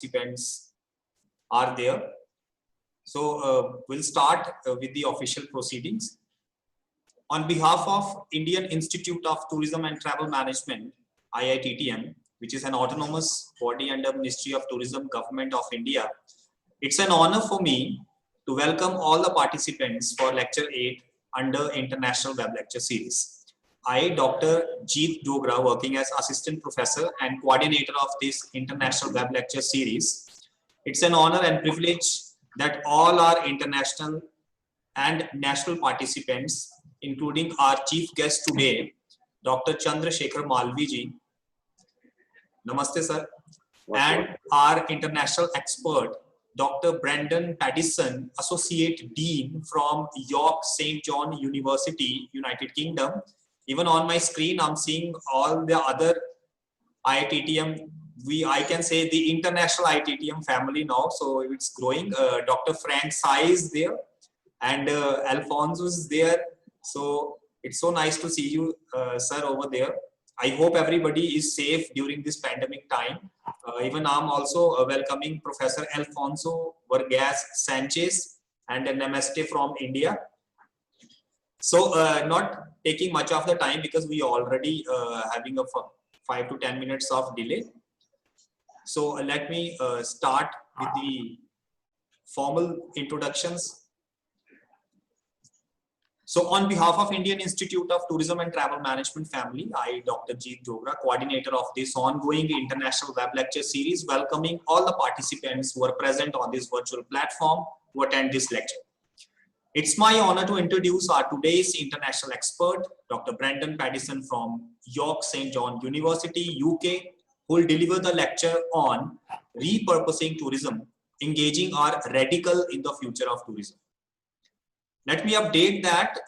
participants are there. So we'll start with the official proceedings. On behalf of Indian Institute of Tourism and Travel Management, IITTM, which is an autonomous body under Ministry of Tourism, Government of India, it's an honor for me to welcome all the participants for Lecture 8 under International Web Lecture Series. I, Dr. Jeet Dogra, working as Assistant Professor and Coordinator of this International Web Lecture Series. It's an honor and privilege that all our international and national participants, including our chief guest today, Dr. Chandra Shekhar Malvi ji. Namaste, sir. And our international expert, Dr. Brandon Paddison, Associate Dean from York St. John University, United Kingdom. Even on my screen, I'm seeing all the other IITTM. I can say the international IITTM family now, so it's growing. Dr. Frank Sai is there, and Alfonso is there. So it's so nice to see you, sir, over there. I hope everybody is safe during this pandemic time. Even I'm also welcoming Professor Alfonso Vargas Sanchez and a namaste from India. So not taking much of the time because we already having a 5 to 10 minutes of delay. So let me start with the formal introductions. So on behalf of Indian Institute of Tourism and Travel Management family, I, Dr. Jeet Dogra, coordinator of this ongoing International Web Lecture Series, welcoming all the participants who are present on this virtual platform to attend this lecture. It's my honor to introduce our today's international expert, Dr. Brandon Paddison from York St. John University, UK, who will deliver the lecture on repurposing tourism, engaging our radical in the future of tourism. Let me update that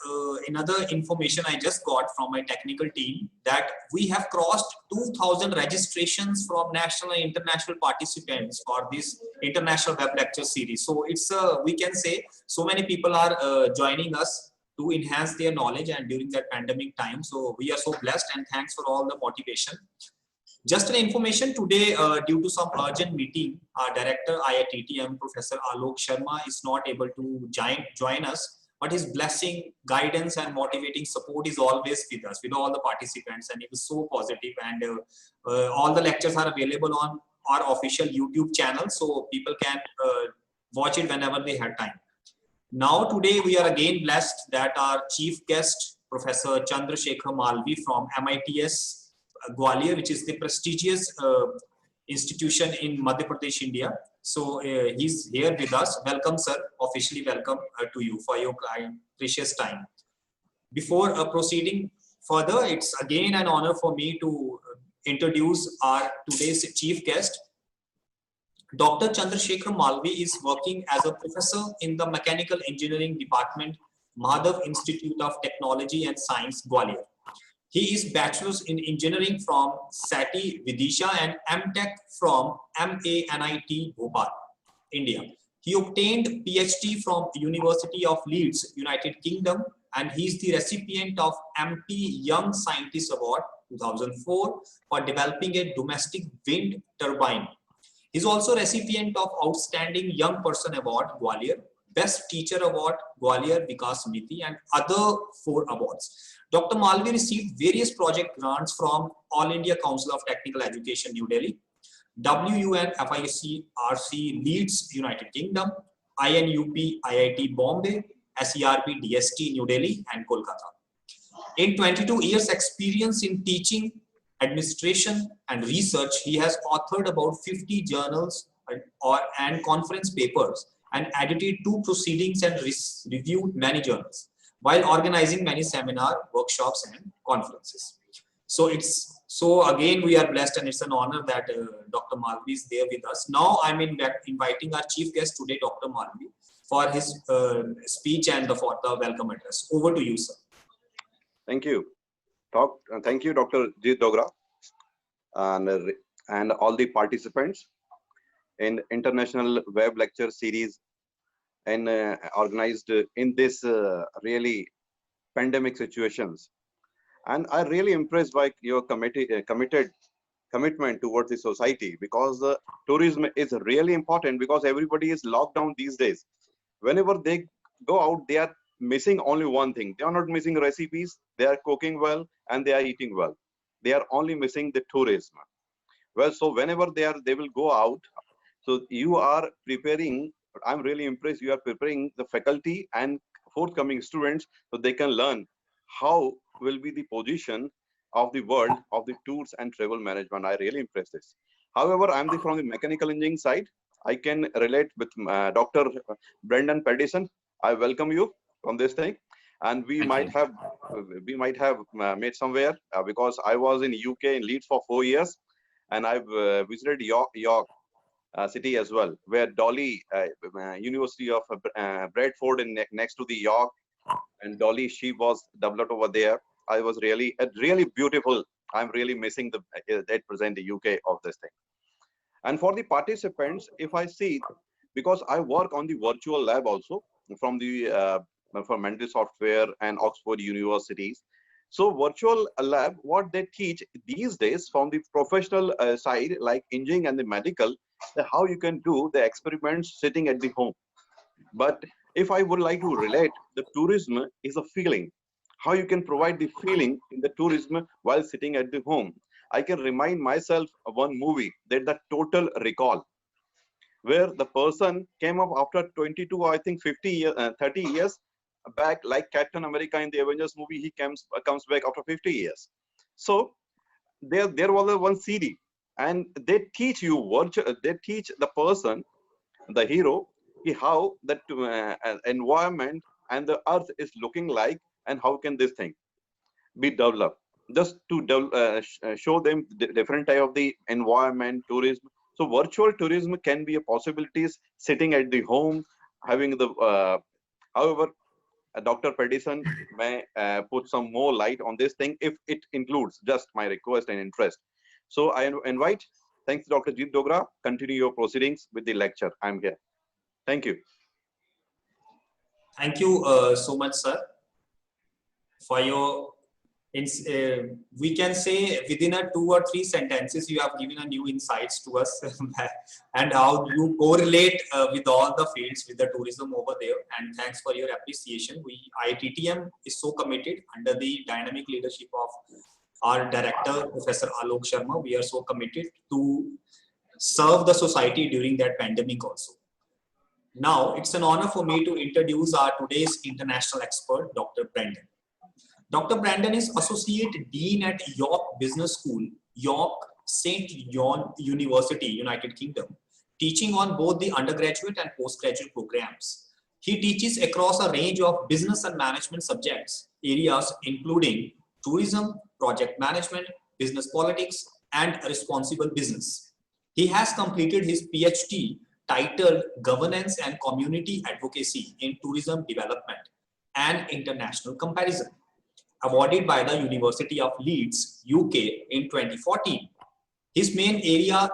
another information I just got from my technical team that we have crossed 2,000 registrations from national and international participants for this International Web Lecture Series. So it's we can say so many people are joining us to enhance their knowledge and during that pandemic time. So we are so blessed and thanks for all the motivation. Just an information today, due to some urgent meeting, our director IITTM, Professor Alok Sharma, is not able to join us. But his blessing, guidance, and motivating support is always with us, with all the participants, and it was so positive. And all the lectures are available on our official YouTube channel, so people can watch it whenever they have time. Now, today we are again blessed that our chief guest, Professor Chandra Shekhar Malvi from MITS Gwalior, which is the prestigious institution in Madhya Pradesh, India. So he's here with us. Welcome, sir. Officially welcome to you for your precious time. Before proceeding further, it's again an honor for me to introduce our today's chief guest. Dr. Chandra Shekhar Malvi is working as a professor in the Mechanical Engineering Department, Madhav Institute of Technology and Science, Gwalior. He is Bachelor's in Engineering from SATI Vidisha and MTech from MANIT Bhopal, India. He obtained PhD from University of Leeds, United Kingdom, and he is the recipient of MP Young Scientist Award 2004 for developing a domestic wind turbine. He is also recipient of Outstanding Young Person Award, Gwalior, Best Teacher Award, Gwalior Vikas Samiti, and other 4 awards. Dr. Malvi received various project grants from All India Council of Technical Education, New Delhi, WUNFICRC Leeds, United Kingdom, INUP IIT Bombay, SERP DST New Delhi, and Kolkata. In 22 years experience in teaching, administration, and research, he has authored about 50 journals and conference papers and edited 2 proceedings and reviewed many journals, while organizing many seminar, workshops, and conferences. So again, we are blessed and it's an honor that Dr. Malvi is there with us. Now I'm inviting our chief guest today, Dr. Malvi, for his speech and for the welcome address. Over to you, sir. Thank you. Thank you, Dr. Jeet Dogra, and all the participants in International Web Lecture Series and organized in this really pandemic situations. And I'm really impressed by your committed commitment towards the society, because tourism is really important, because everybody is locked down these days. Whenever they go out, they are missing only one thing. They are not missing recipes, they are cooking well and they are eating well. They are only missing the tourism. Well, so whenever they will go out, so you are preparing, I'm really impressed, you are preparing the faculty and forthcoming students so they can learn how will be the position of the world of the tours and travel management. I really impressed this. However, from the mechanical engineering side. I can relate with Dr. Brendan Paddison. I welcome you from this thing, and we Thank might you. have met somewhere, because I was in UK in Leeds for 4 years, and I've visited York city as well, where Dolly University of Bradford in next to the York, and Dolly, she was developed over there. I was really beautiful. I'm really missing the at present the UK of this thing. And for the participants, if I see, because I work on the virtual lab also from the for mental software and Oxford universities. So virtual lab, what they teach these days from the professional side, like engineering and the medical, how you can do the experiments sitting at the home. But if I would like to relate, the tourism is a feeling. How you can provide the feeling in the tourism while sitting at the home. I can remind myself of one movie, that the Total Recall, where the person came up after 22, I think 50 years, 30 years back, like Captain America in the Avengers movie, he comes back after 50 years. So there was a one CD, and they teach you they teach the person, the hero, how that environment and the earth is looking like, and how can this thing be developed, just to show them the different type of the environment tourism. So virtual tourism can be a possibilities sitting at the home, having the however, Dr. Paddison may put some more light on this thing if it includes just my request and interest. So I invite, thanks Dr. Jeet Dogra, continue your proceedings with the lecture. I'm here. Thank you. Thank you so much, sir, for your. We can say within a 2 or 3 sentences, you have given a new insights to us and how you correlate with all the fields with the tourism over there. And thanks for your appreciation. IITTM is so committed under the dynamic leadership of our director, Professor Alok Sharma. We are so committed to serve the society during that pandemic also. Now, it's an honor for me to introduce our today's international expert, Dr. Brendan. Dr. Brandon is Associate Dean at York Business School, York St. John University, United Kingdom, teaching on both the undergraduate and postgraduate programs. He teaches across a range of business and management subjects, areas including tourism, project management, business politics, and responsible business. He has completed his PhD titled Governance and Community Advocacy in Tourism Development and International Comparison, awarded by the University of Leeds, UK in 2014. His main area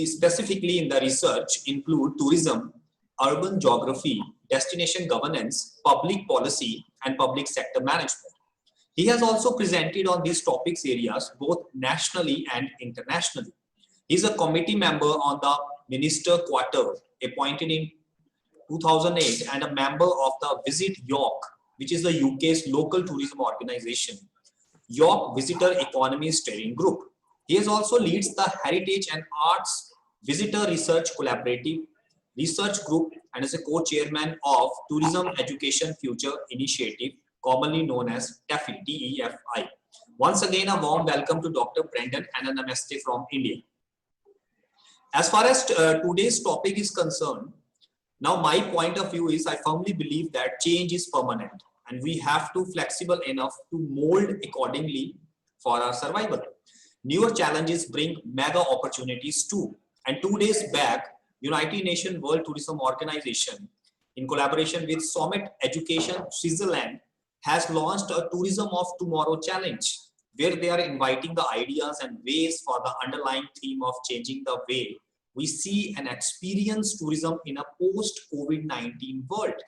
specifically in the research include tourism, urban geography, destination governance, public policy, and public sector management. He has also presented on these topics areas both nationally and internationally. He is a committee member on the Minister Quarter appointed in 2008 and a member of the Visit York, which is the UK's local tourism organization, York Visitor Economy Steering Group. He also leads the Heritage and Arts Visitor Research Collaborative Research Group and is a co-chairman of Tourism Education Future Initiative, commonly known as TEFI, TEFI. Once again, a warm welcome to Dr. Brendan and a namaste from India. As far as today's topic is concerned, now my point of view is I firmly believe that change is permanent and we have to flexible enough to mold accordingly for our survival. Newer challenges bring mega opportunities too. And 2 days back, United Nations World Tourism Organization, in collaboration with Summit Education Switzerland, has launched a Tourism of Tomorrow challenge, where they are inviting the ideas and ways for the underlying theme of changing the way we see and experience tourism in a post-COVID-19 world.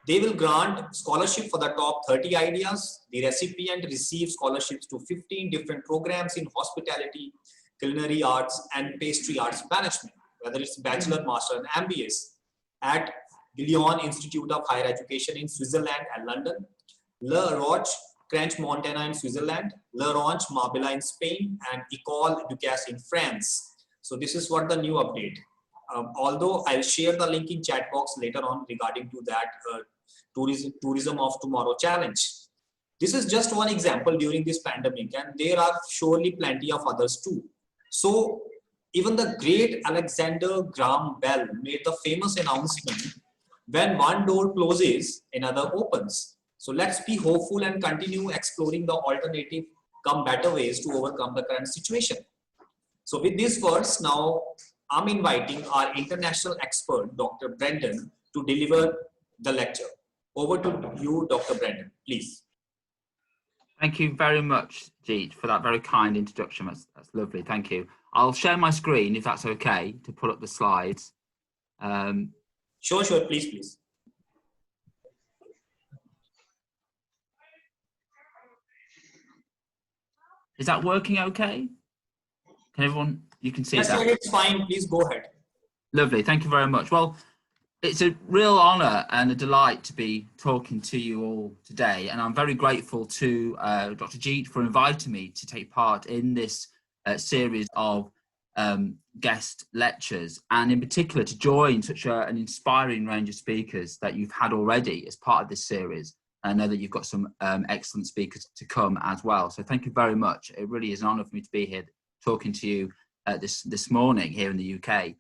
They will grant scholarship for the top 30 ideas. The recipient receives scholarships to 15 different programs in hospitality, culinary arts, and pastry arts management, whether it's bachelor, master, and MBAs at Gwalior Institute of Higher Education in Switzerland and London, Le Roche, Crunch Montana in Switzerland, Le Ronche, Marbella in Spain, and École Ducasse in France. So this is what the new update. Although I'll share the link in chat box later on regarding to that tourism of tomorrow challenge. This is just one example during this pandemic, and there are surely plenty of others too. So even the great Alexander Graham Bell made the famous announcement, when one door closes, another opens. So let's be hopeful and continue exploring the alternative, better ways to overcome the current situation. So with these words, now I'm inviting our international expert, Dr. Brendan, to deliver the lecture. Over to you, Dr. Brendan, please. Thank you very much, Jeet, for that very kind introduction. That's lovely. Thank you. I'll share my screen, if that's okay, to pull up the slides. Sure, please. Is that working okay? Can everyone, you can see that? Yes, it's fine. Please go ahead. Lovely. Thank you very much. Well, it's a real honour and a delight to be talking to you all today, and I'm very grateful to Dr. Jeet for inviting me to take part in this series of guest lectures, and in particular to join such an inspiring range of speakers that you've had already as part of this series. I know that you've got some excellent speakers to come as well. So thank you very much. It really is an honour for me to be here talking to you this morning here in the UK.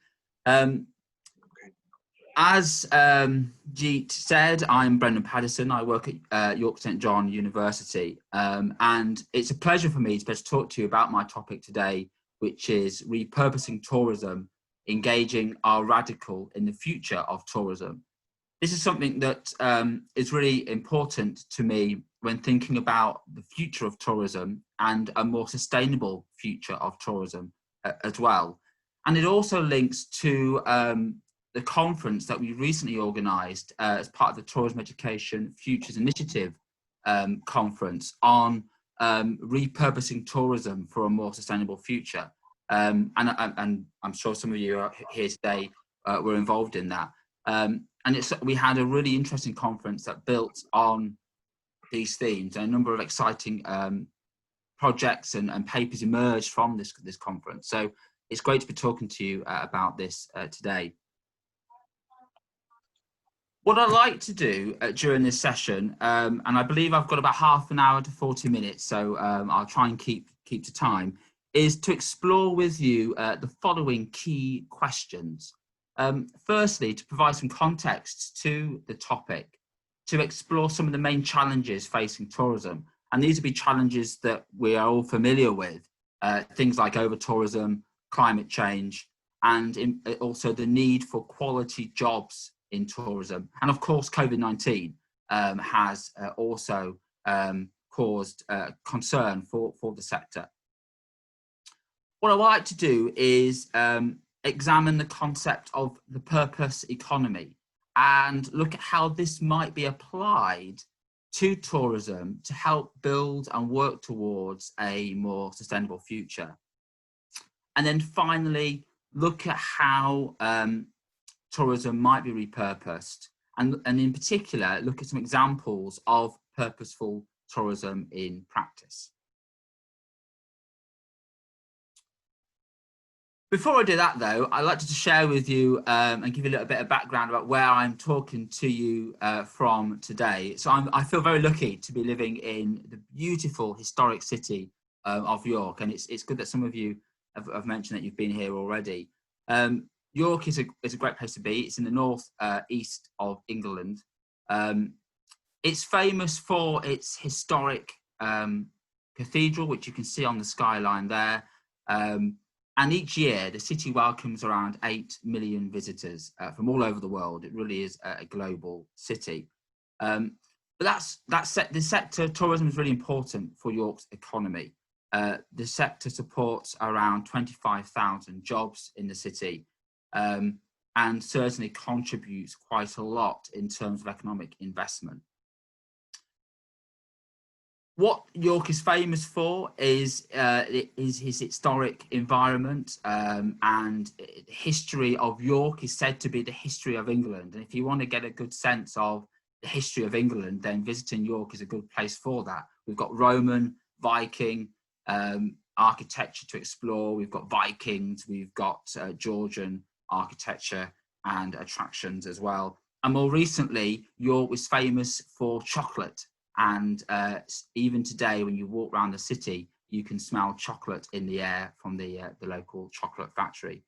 As Jeet said, I'm Brendan Paddison. I work at York St John University, and it's a pleasure for me to be able to talk to you about my topic today, which is repurposing tourism, engaging our radical in the future of tourism. This is something that is really important to me when thinking about the future of tourism and a more sustainable future of tourism as well. And it also links to the conference that we recently organised as part of the Tourism Education Futures Initiative conference on repurposing tourism for a more sustainable future. And I'm sure some of you are here today were involved in that. And we had a really interesting conference that built on these themes, and a number of exciting projects and papers emerged from this conference. So it's great to be talking to you about this today. What I'd like to do during this session, and I believe I've got about half an hour to 40 minutes, so I'll try and keep to time, is to explore with you the following key questions. Firstly, to provide some context to the topic, to explore some of the main challenges facing tourism. And these will be challenges that we are all familiar with, things like over-tourism, climate change, and also the need for quality jobs in tourism. And of course, COVID-19 has also caused concern for the sector. What I'd like to do is examine the concept of the purpose economy and look at how this might be applied to tourism to help build and work towards a more sustainable future. And then finally, look at how tourism might be repurposed, and in particular, look at some examples of purposeful tourism in practice. Before I do that, though, I'd like to share with you and give you a little bit of background about where I'm talking to you from today. So I feel very lucky to be living in the beautiful historic city of York, and it's good that some of you have mentioned that you've been here already. York is a great place to be. It's in the north east of England. It's famous for its historic cathedral, which you can see on the skyline there. And each year, the city welcomes around 8 million visitors from all over the world. It really is a global city. But the sector, tourism is really important for York's economy. The sector supports around 25,000 jobs in the city. and certainly contributes quite a lot in terms of economic investment. What York is famous for is his historic environment, and the history of York is said to be the history of England. And if you want to get a good sense of the history of England, then visiting York is a good place for that. We've got Roman, Viking architecture to explore. We've got Vikings, we've got Georgian architecture and attractions as well. And more recently, York was famous for chocolate. And even today, when you walk around the city, you can smell chocolate in the air from the local chocolate factory,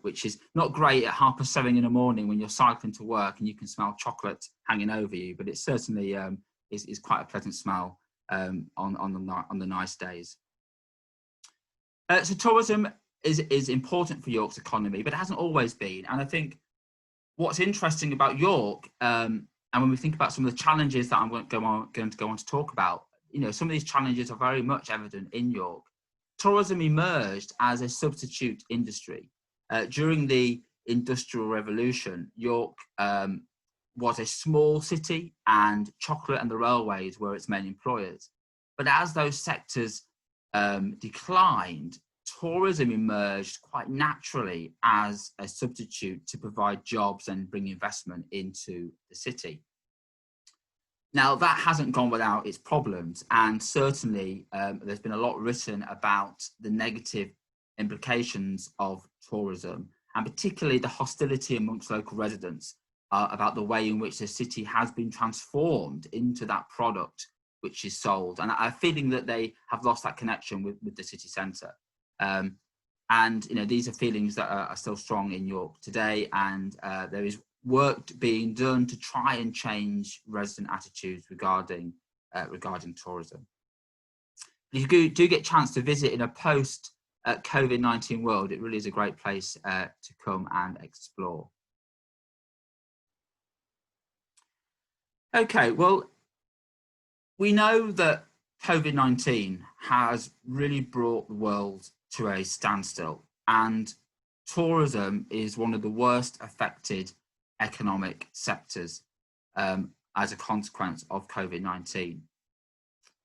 which is not great at 7:30 in the morning when you're cycling to work and you can smell chocolate hanging over you, but it certainly is quite a pleasant smell on the nice days. So tourism is important for York's economy, but it hasn't always been. And I think what's interesting about York, and when we think about some of the challenges that I'm going to go on to talk about, you know, some of these challenges are very much evident in York. Tourism emerged as a substitute industry. During the Industrial Revolution, York was a small city, and chocolate and the railways were its main employers. But as those sectors declined, tourism emerged quite naturally as a substitute to provide jobs and bring investment into the city. Now, that hasn't gone without its problems, and certainly there's been a lot written about the negative implications of tourism, and particularly the hostility amongst local residents about the way in which the city has been transformed into that product which is sold. And I'm feeling that they have lost that connection with the city centre. And you know, these are feelings that are still strong in York today, and there is work being done to try and change resident attitudes regarding tourism. If you do get a chance to visit in a post COVID-19 world, it really is a great place to come and explore. Okay, well, we know that COVID-19 has really brought the world to a standstill, and tourism is one of the worst affected economic sectors as a consequence of COVID-19.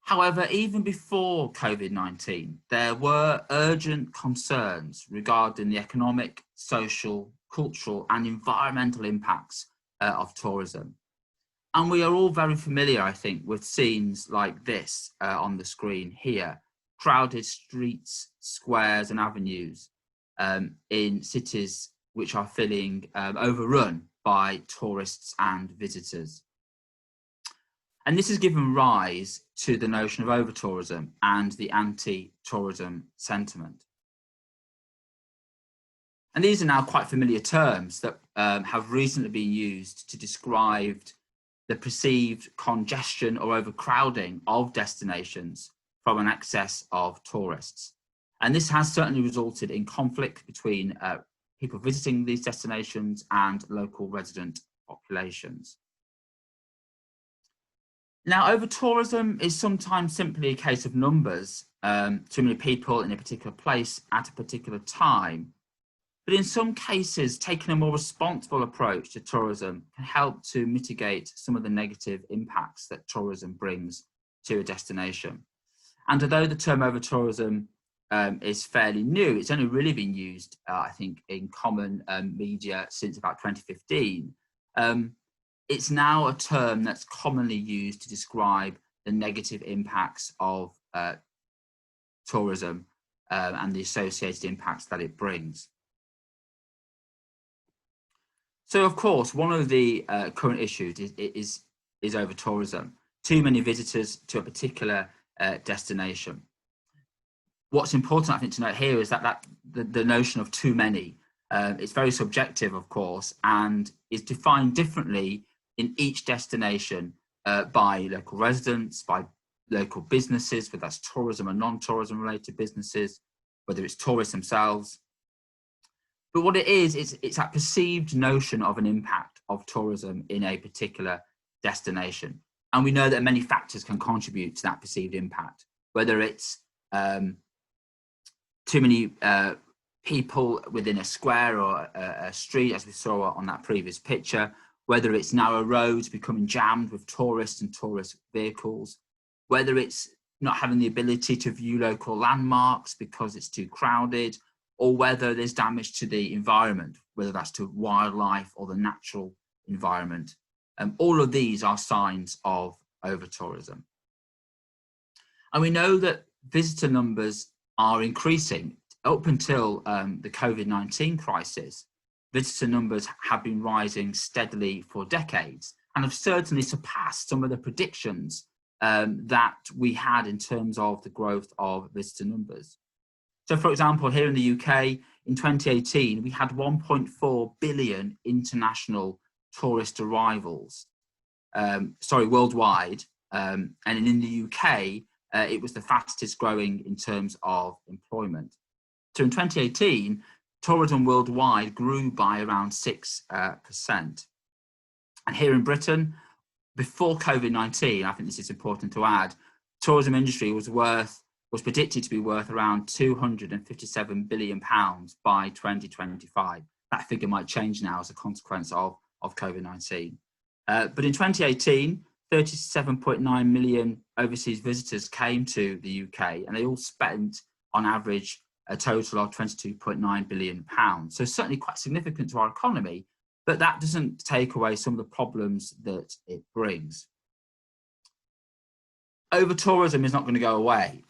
However, even before COVID-19, there were urgent concerns regarding the economic, social, cultural and environmental impacts of tourism. And we are all very familiar, I think, with scenes like this on the screen here: crowded streets, squares and avenues in cities which are feeling overrun by tourists and visitors. And this has given rise to the notion of over-tourism and the anti-tourism sentiment. And these are now quite familiar terms that have recently been used to describe the perceived congestion or overcrowding of destinations from an excess of tourists. And this has certainly resulted in conflict between people visiting these destinations and local resident populations. Now, over-tourism is sometimes simply a case of numbers, too many people in a particular place at a particular time. But in some cases, taking a more responsible approach to tourism can help to mitigate some of the negative impacts that tourism brings to a destination. And although the term over-tourism is fairly new, it's only really been used, I think, in common media since about 2015. It's now a term that's commonly used to describe the negative impacts of tourism and the associated impacts that it brings. So, of course, one of the current issues is over-tourism. Too many visitors to a particular destination. What's important, I think, to note here is that the notion of too many, it's very subjective, of course, and is defined differently in each destination by local residents, by local businesses, whether that's tourism or non-tourism related businesses, whether it's tourists themselves. But what it is, it's that perceived notion of an impact of tourism in a particular destination. And we know that many factors can contribute to that perceived impact, whether it's too many people within a square or a street, as we saw on that previous picture, whether it's narrow roads becoming jammed with tourists and tourist vehicles, whether it's not having the ability to view local landmarks because it's too crowded, or whether there's damage to the environment, whether that's to wildlife or the natural environment. All of these are signs of over-tourism. And we know that visitor numbers are increasing. Up until the COVID-19 crisis, visitor numbers have been rising steadily for decades and have certainly surpassed some of the predictions that we had in terms of the growth of visitor numbers. So, for example, here in the UK, in 2018, we had 1.4 billion international tourist arrivals, worldwide. And in the UK, it was the fastest growing in terms of employment. So in 2018, tourism worldwide grew by around 6%. And here in Britain, before COVID-19, I think this is important to add, tourism industry was predicted to be worth around £257 billion by 2025. That figure might change now as a consequence of COVID-19. But in 2018, 37.9 million overseas visitors came to the UK, and they all spent on average a total of £22.9 billion. So certainly quite significant to our economy, but that doesn't take away some of the problems that it brings. Over-tourism is not going to go away.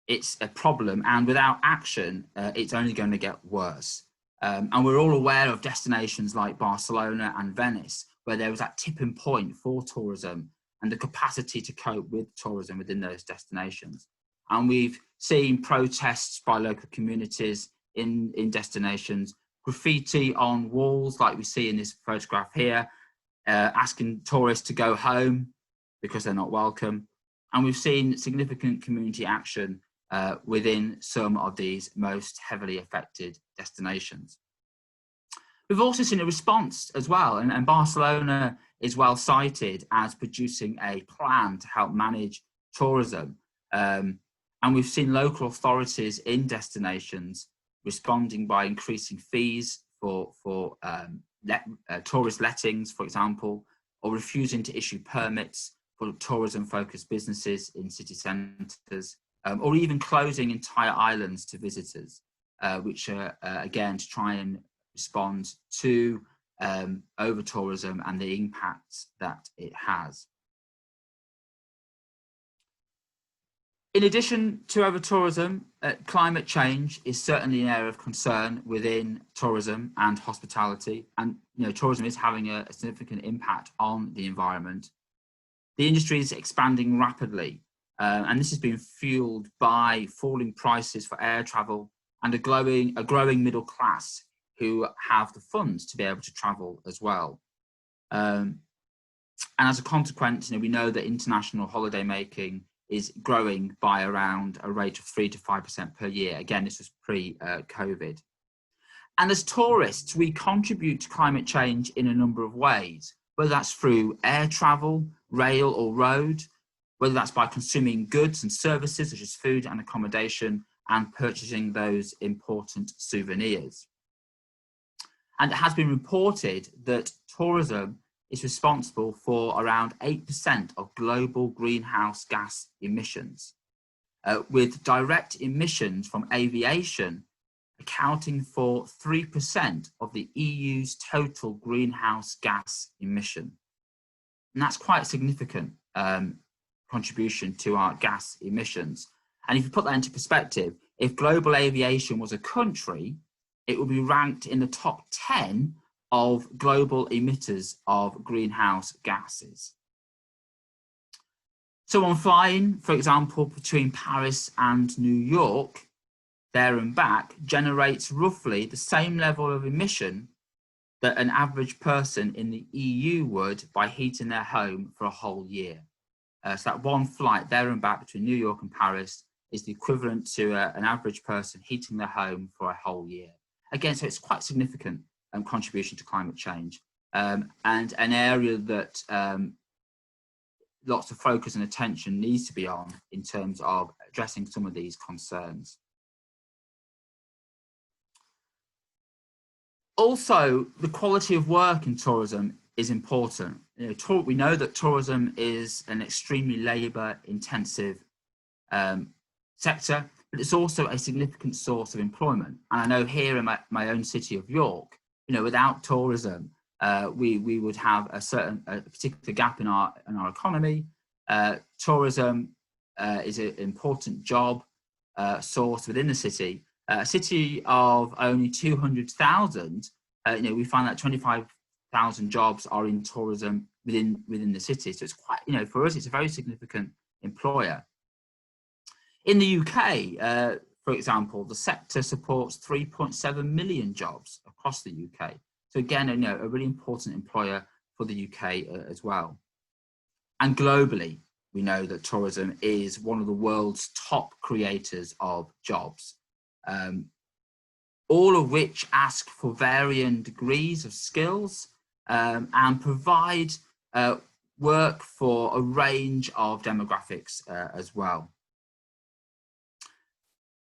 It's a problem, and without action, it's only going to get worse. And we're all aware of destinations like Barcelona and Venice, where there was that tipping point for tourism and the capacity to cope with tourism within those destinations. And we've seen protests by local communities in destinations, graffiti on walls like we see in this photograph here, asking tourists to go home because they're not welcome. And we've seen significant community action within some of these most heavily affected destinations. We've also seen a response as well, and Barcelona is well cited as producing a plan to help manage tourism. And we've seen local authorities in destinations responding by increasing fees for tourist lettings, for example, or refusing to issue permits for tourism-focused businesses in city centres, or even closing entire islands to visitors, which are, again, to try and respond to over-tourism and the impacts that it has. In addition to over-tourism, climate change is certainly an area of concern within tourism and hospitality. And tourism is having a significant impact on the environment. The industry is expanding rapidly, and this has been fueled by falling prices for air travel and a growing middle class who have the funds to be able to travel as well. And as a consequence, we know that international holiday making is growing by around a rate of 3 to 5% per year. Again, this was pre-COVID. And as tourists, we contribute to climate change in a number of ways, whether that's through air travel, rail or road, whether that's by consuming goods and services such as food and accommodation and purchasing those important souvenirs. And it has been reported that tourism is responsible for around 8% of global greenhouse gas emissions, with direct emissions from aviation accounting for 3% of the EU's total greenhouse gas emission. And that's quite a significant contribution to our gas emissions. And if you put that into perspective, if global aviation was a country, it would be ranked in the top 10 of global emitters of greenhouse gases. So on flying, for example, between Paris and New York, there and back, generates roughly the same level of emission that an average person in the EU would by heating their home for a whole year. So that one flight there and back between New York and Paris is the equivalent to an average person heating their home for a whole year. Again, so it's quite significant contribution to climate change, and an area that lots of focus and attention needs to be on in terms of addressing some of these concerns. Also, the quality of work in tourism is important. We know that tourism is an extremely labour-intensive sector, but it's also a significant source of employment. And I know here in my own city of York, without tourism, we would have a particular gap in our economy. Tourism is an important job source within the city. A city of only 200,000, we find that 25,000 jobs are in tourism within the city. So it's quite, for us, it's a very significant employer. In the UK, for example, the sector supports 3.7 million jobs across the UK. So again, a really important employer for the UK as well. And globally, we know that tourism is one of the world's top creators of jobs, all of which ask for varying degrees of skills and provide work for a range of demographics as well.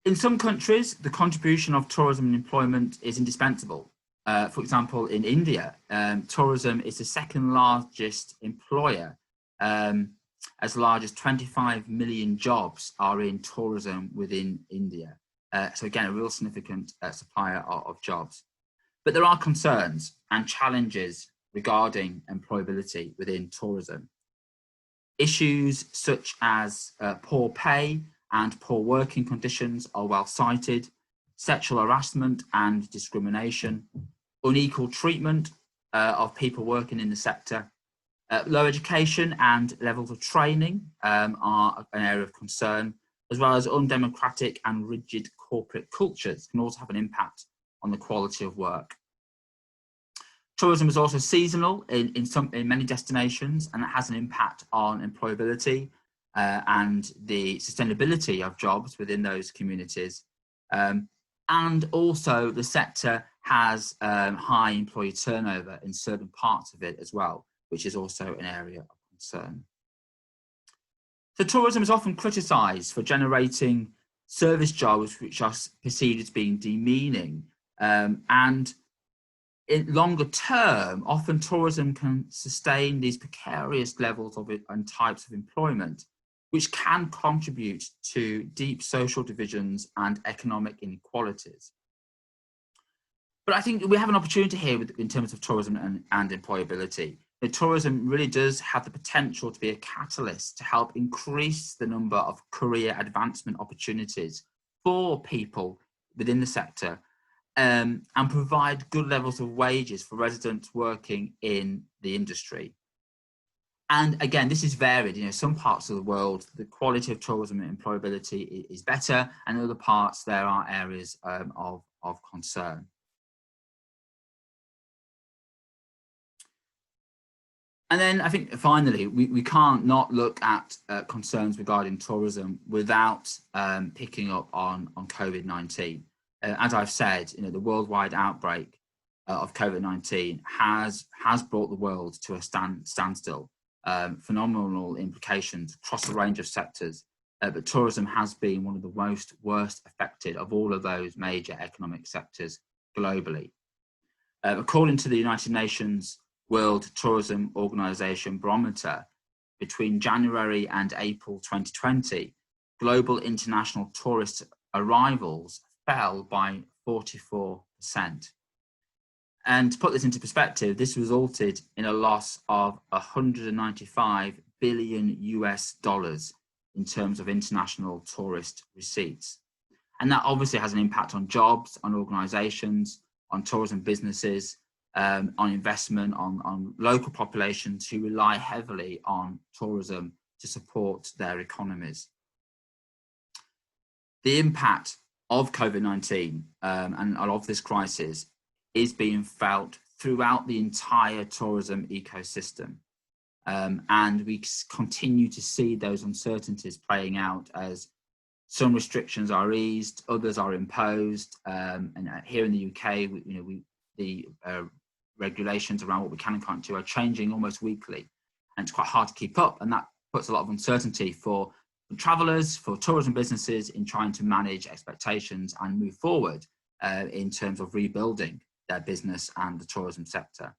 In some countries, the contribution of tourism and employment is indispensable. For example, in India, tourism is the second largest employer, as large as 25 million jobs are in tourism within India. So again, a real significant supplier of jobs. But there are concerns and challenges regarding employability within tourism. Issues such as poor pay and poor working conditions are well cited, sexual harassment and discrimination, unequal treatment of people working in the sector, low education and levels of training are an area of concern, as well as undemocratic and rigid corporate cultures can also have an impact on the quality of work. Tourism is also seasonal in many destinations, and it has an impact on employability and the sustainability of jobs within those communities. And also the sector has high employee turnover in certain parts of it as well, which is also an area of concern. So tourism is often criticised for generating service jobs which are perceived as being demeaning, and in longer term, often tourism can sustain these precarious levels of it and types of employment, which can contribute to deep social divisions and economic inequalities. But I think we have an opportunity here in terms of tourism and employability. Tourism really does have the potential to be a catalyst to help increase the number of career advancement opportunities for people within the sector, and provide good levels of wages for residents working in the industry. And again, this is varied. Some parts of the world, the quality of tourism and employability is better, and in other parts, there are areas of concern. And then I think finally, we can't not look at concerns regarding tourism without picking up on COVID-19. As I've said, the worldwide outbreak of COVID-19 has brought the world to a standstill. Phenomenal implications across a range of sectors, but tourism has been one of the worst affected of all of those major economic sectors globally. According to the United Nations World Tourism Organization barometer, between January and April 2020, global international tourist arrivals fell by 44%. And to put this into perspective, this resulted in a loss of $195 billion in terms of international tourist receipts. And that obviously has an impact on jobs, on organizations, on tourism businesses, on investment, on local populations who rely heavily on tourism to support their economies. The impact of COVID-19 and of this crisis is being felt throughout the entire tourism ecosystem. And we continue to see those uncertainties playing out as some restrictions are eased, others are imposed. And here in the UK, the regulations around what we can and can't do are changing almost weekly. And it's quite hard to keep up. And that puts a lot of uncertainty for travellers, for tourism businesses in trying to manage expectations and move forward in terms of rebuilding their business and the tourism sector.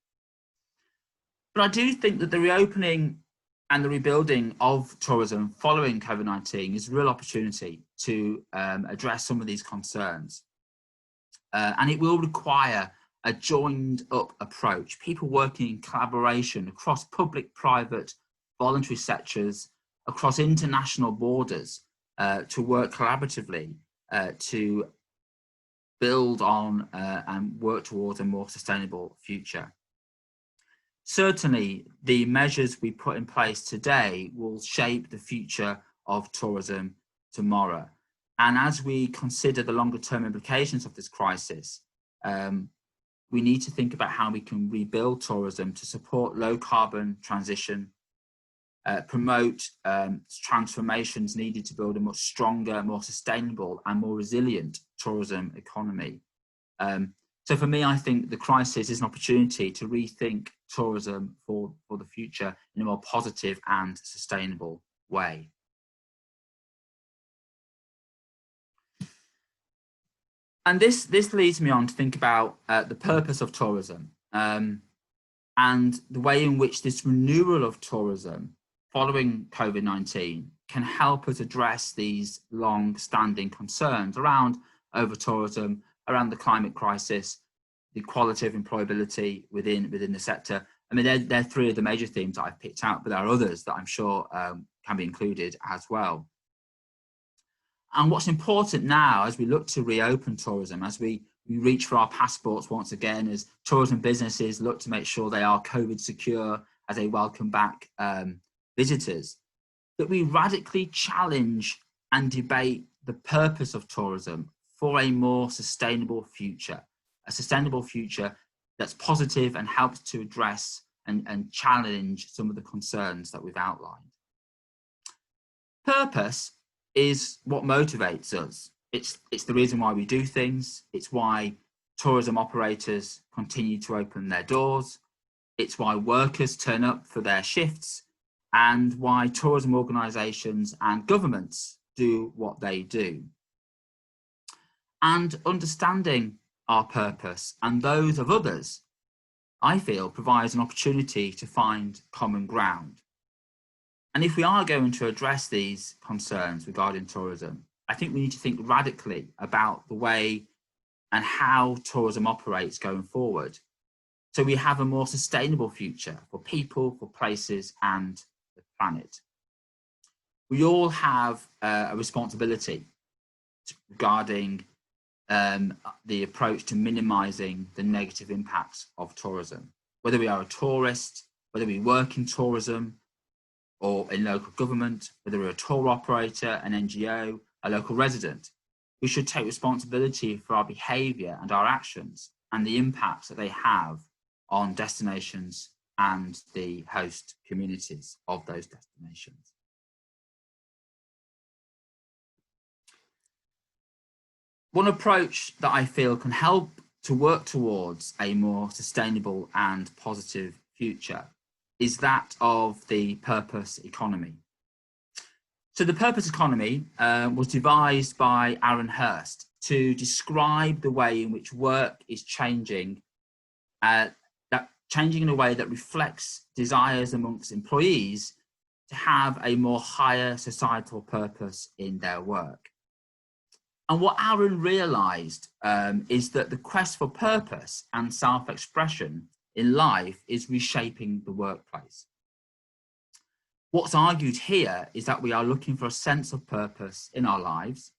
But I do think that the reopening and the rebuilding of tourism following COVID-19 is a real opportunity to address some of these concerns. And it will require a joined up approach, people working in collaboration across public, private, voluntary sectors, across international borders, to work collaboratively to build on and work towards a more sustainable future. Certainly, the measures we put in place today will shape the future of tourism tomorrow. And as we consider the longer term implications of this crisis, we need to think about how we can rebuild tourism to support low carbon transition, promote transformations needed to build a much stronger, more sustainable and more resilient tourism economy. So for me, I think the crisis is an opportunity to rethink tourism for the future in a more positive and sustainable way. And this leads me on to think about the purpose of tourism and the way in which this renewal of tourism following COVID-19 can help us address these long-standing concerns around over-tourism, around the climate crisis, the quality of employability within the sector. I mean, they're three of the major themes that I've picked out, but there are others that I'm sure can be included as well. And what's important now as we look to reopen tourism, as we reach for our passports once again, as tourism businesses look to make sure they are COVID secure as they welcome back visitors, that we radically challenge and debate the purpose of tourism for a more sustainable future, a sustainable future that's positive and helps to address and challenge some of the concerns that we've outlined. Purpose is what motivates us. It's the reason why we do things. It's why tourism operators continue to open their doors. It's why workers turn up for their shifts, and why tourism organisations and governments do what they do. And understanding our purpose and those of others, I feel, provides an opportunity to find common ground. And if we are going to address these concerns regarding tourism, I think we need to think radically about the way and how tourism operates going forward, so we have a more sustainable future for people, for places and the planet. We all have a responsibility regarding the approach to minimising the negative impacts of tourism, whether we are a tourist, whether we work in tourism or in local government, whether we're a tour operator, an NGO, a local resident. We should take responsibility for our behaviour and our actions and the impacts that they have on destinations and the host communities of those destinations. One approach that I feel can help to work towards a more sustainable and positive future is that of the purpose economy. So the purpose economy was devised by Aaron Hurst to describe the way in which work is changing, changing in a way that reflects desires amongst employees to have a more higher societal purpose in their work. And what Aaron realised is that the quest for purpose and self-expression in life is reshaping the workplace. What's argued here is that we are looking for a sense of purpose in our lives,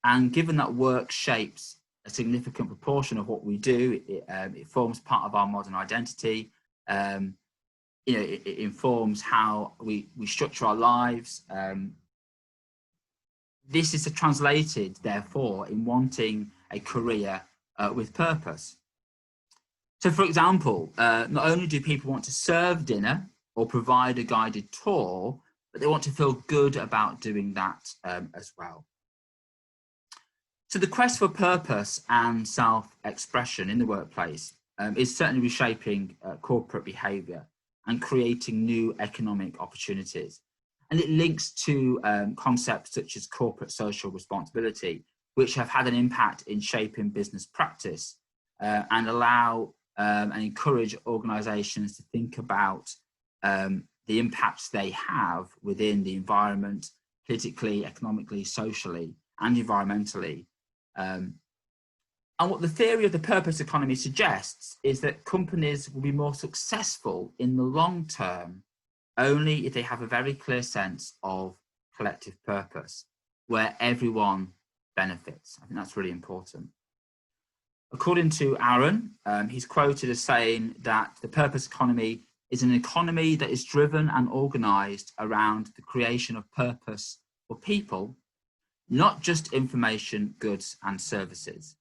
and given that work shapes a significant proportion of what we do, it forms part of our modern identity. It informs how we structure our lives. This is translated, therefore, in wanting a career with purpose. So, for example, not only do people want to serve dinner or provide a guided tour, but they want to feel good about doing that as well. So the quest for purpose and self-expression in the workplace is certainly reshaping corporate behaviour and creating new economic opportunities. And it links to concepts such as corporate social responsibility, which have had an impact in shaping business practice and allow and encourage organisations to think about the impacts they have within the environment, politically, economically, socially, and environmentally. And what the theory of the purpose economy suggests is that companies will be more successful in the long term only if they have a very clear sense of collective purpose, where everyone benefits. I think that's really important. According to Aaron, he's quoted as saying that the purpose economy is an economy that is driven and organised around the creation of purpose for people, not just information, goods and services.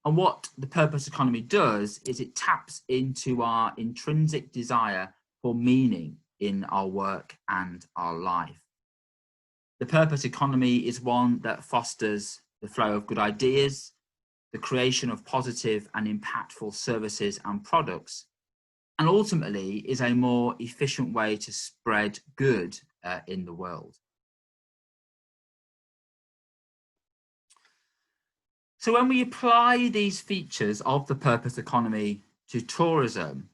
And what the purpose economy does is it taps into our intrinsic desire for meaning in our work and our life. The purpose economy is one that fosters the flow of good ideas, the creation of positive and impactful services and products, and ultimately is a more efficient way to spread good in the world. So when we apply these features of the purpose economy to tourism,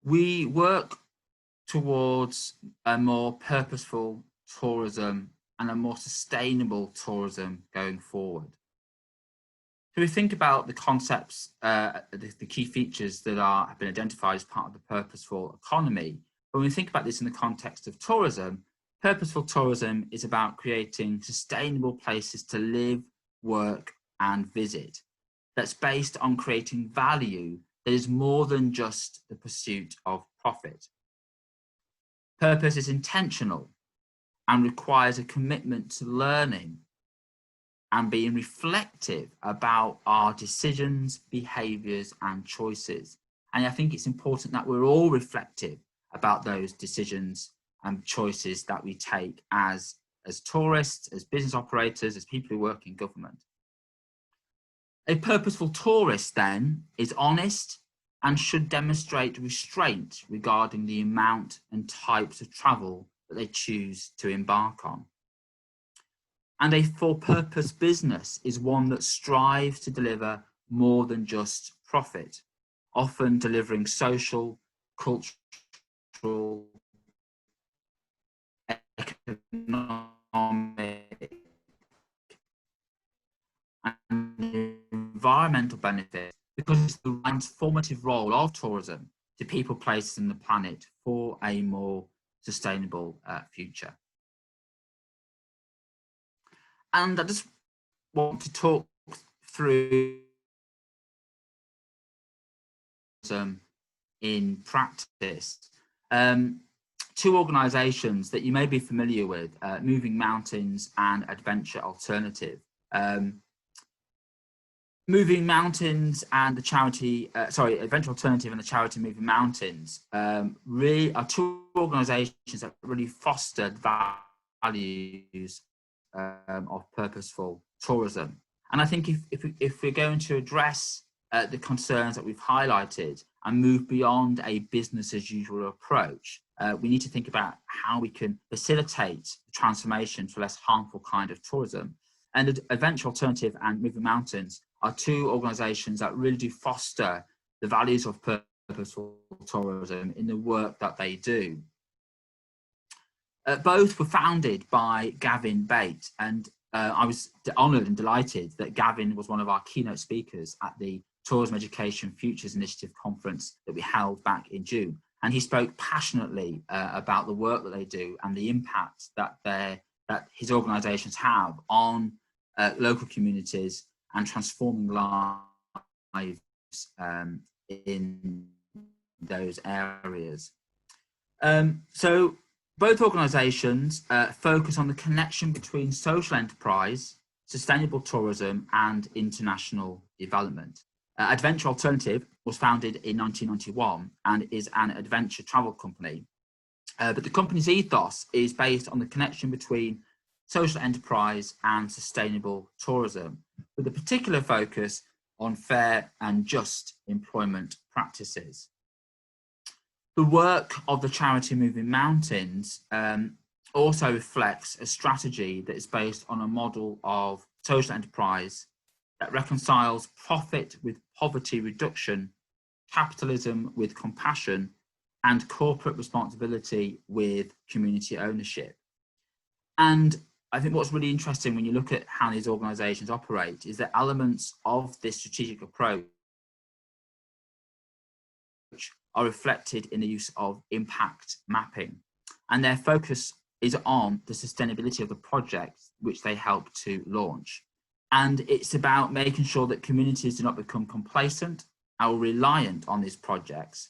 we work towards a more purposeful tourism and a more sustainable tourism going forward. So we think about the concepts, the key features that have been identified as part of the purposeful economy. When we think about this in the context of tourism, purposeful tourism is about creating sustainable places to live, work, and visit. That's based on creating value that is more than just the pursuit of profit. Purpose is intentional and requires a commitment to learning and being reflective about our decisions, behaviours and choices. And I think it's important that we're all reflective about those decisions and choices that we take as tourists, as business operators, as people who work in government. A purposeful tourist then is honest and should demonstrate restraint regarding the amount and types of travel that they choose to embark on. And a for-purpose business is one that strives to deliver more than just profit, often delivering social, cultural, economic, and environmental benefits, because it's the transformative role of tourism to people, places, and the planet for a more sustainable future. And I just want to talk through in practice. Two organisations that you may be familiar with, Moving Mountains and Adventure Alternative. Moving Mountains and the charity, Adventure Alternative and the charity Moving Mountains really are two organisations that really foster the values of purposeful tourism. And I think if we're going to address the concerns that we've highlighted and move beyond a business as usual approach, we need to think about how we can facilitate the transformation to a less harmful kind of tourism. And Adventure Alternative and Moving Mountains are two organisations that really do foster the values of purposeful tourism in the work that they do. Both were founded by Gavin Bate, and I was honoured and delighted that Gavin was one of our keynote speakers at the Tourism Education Futures Initiative conference that we held back in June. And he spoke passionately about the work that they do and the impact that his organisations have on local communities and transforming lives in those areas. So both organisations focus on the connection between social enterprise, sustainable tourism and international development. Adventure Alternative was founded in 1991 and is an adventure travel company. But the company's ethos is based on the connection between social enterprise and sustainable tourism, with a particular focus on fair and just employment practices. The work of the charity Moving Mountains also reflects a strategy that is based on a model of social enterprise that reconciles profit with poverty reduction, capitalism with compassion, and corporate responsibility with community ownership. And I think what's really interesting when you look at how these organisations operate is that elements of this strategic approach are reflected in the use of impact mapping, and their focus is on the sustainability of the projects which they help to launch. And it's about making sure that communities do not become complacent or reliant on these projects.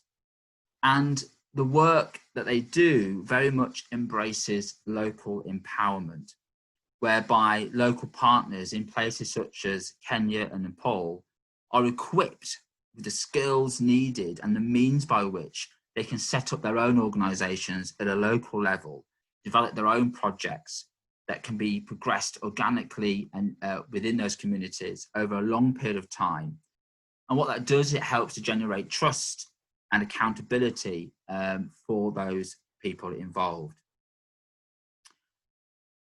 And the work that they do very much embraces local empowerment, whereby local partners in places such as Kenya and Nepal are equipped with the skills needed and the means by which they can set up their own organisations at a local level, develop their own projects that can be progressed organically and within those communities over a long period of time. And what that does, it helps to generate trust and accountability for those people involved.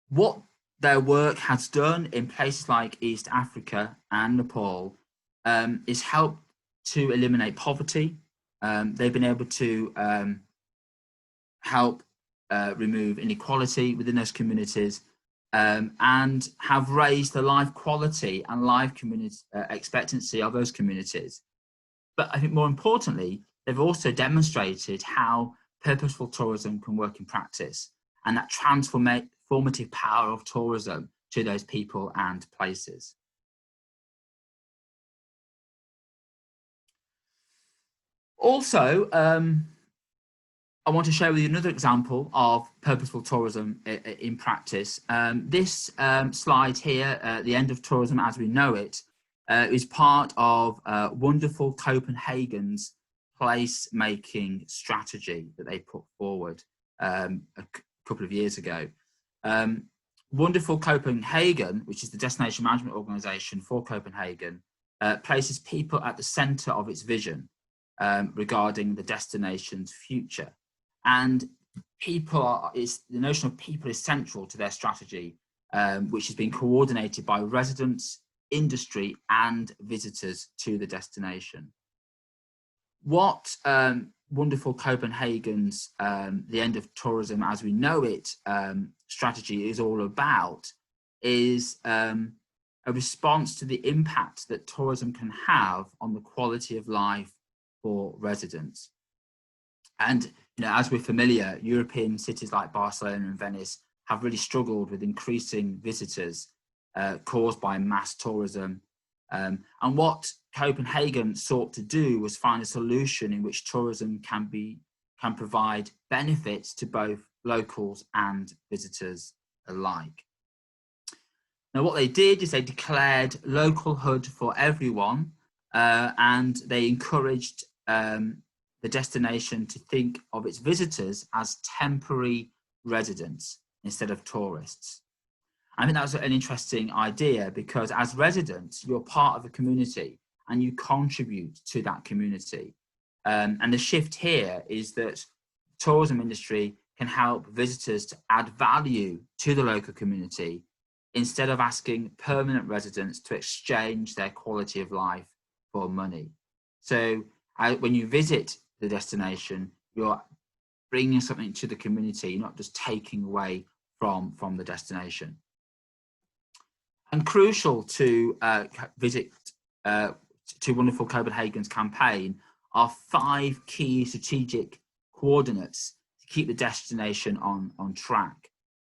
What their work has done in places like East Africa and Nepal is help to eliminate poverty. They've been able to help remove inequality within those communities and have raised the life quality and life expectancy of those communities. But I think more importantly, they've also demonstrated how purposeful tourism can work in practice, and that transformative power of tourism to those people and places. Also, I want to share with you another example of purposeful tourism in practice. This slide here, the end of tourism as we know it, is part of wonderful Copenhagen's place-making strategy that they put forward a couple of years ago. Wonderful Copenhagen, which is the destination management organisation for Copenhagen, places people at the centre of its vision regarding the destination's future. And the notion of people is central to their strategy, which has been coordinated by residents, industry, and visitors to the destination. What wonderful Copenhagen's the end of tourism as we know it strategy is all about is a response to the impact that tourism can have on the quality of life for residents. And as we're familiar, European cities like Barcelona and Venice have really struggled with increasing visitors caused by mass tourism. And what Copenhagen sought to do was find a solution in which tourism can provide benefits to both locals and visitors alike. Now, what they did is they declared local HUD for everyone, and they encouraged the destination to think of its visitors as temporary residents instead of tourists. I think that was an interesting idea because as residents, you're part of a community and you contribute to that community. And the shift here is that tourism industry can help visitors to add value to the local community instead of asking permanent residents to exchange their quality of life for money. So when you visit the destination, you're bringing something to the community, you're not just taking away from the destination. And crucial to to Wonderful Copenhagen's campaign are 5 key strategic coordinates to keep the destination on track.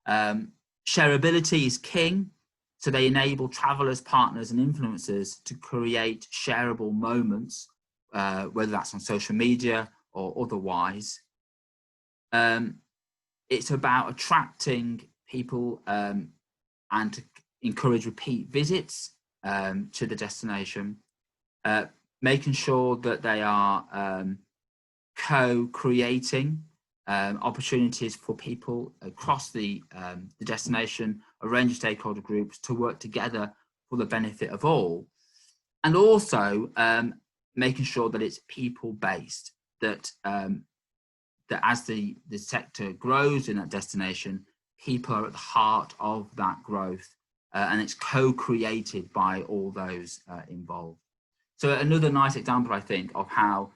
Shareability is king, so they enable travellers, partners and influencers to create shareable moments, whether that's on social media or otherwise. It's about attracting people and to encourage repeat visits to the destination, making sure that they are co-creating opportunities for people across the destination, a range of stakeholder groups to work together for the benefit of all, and also making sure that it's people-based, that as the sector grows in that destination, people are at the heart of that growth and it's co-created by all those involved. So another nice example, I think, of how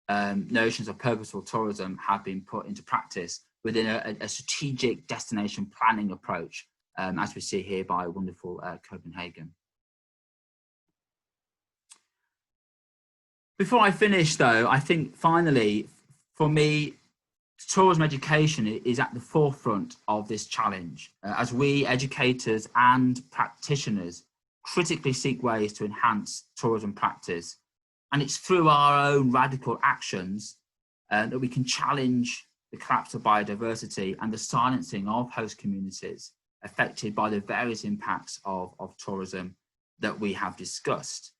notions of purposeful tourism have been put into practice within a strategic destination planning approach, as we see here by wonderful Copenhagen. Before I finish, though, I think finally, for me, tourism education is at the forefront of this challenge, as we educators and practitioners critically seek ways to enhance tourism practice. And it's through our own radical actions that we can challenge the collapse of biodiversity and the silencing of host communities affected by the various impacts of tourism that we have discussed.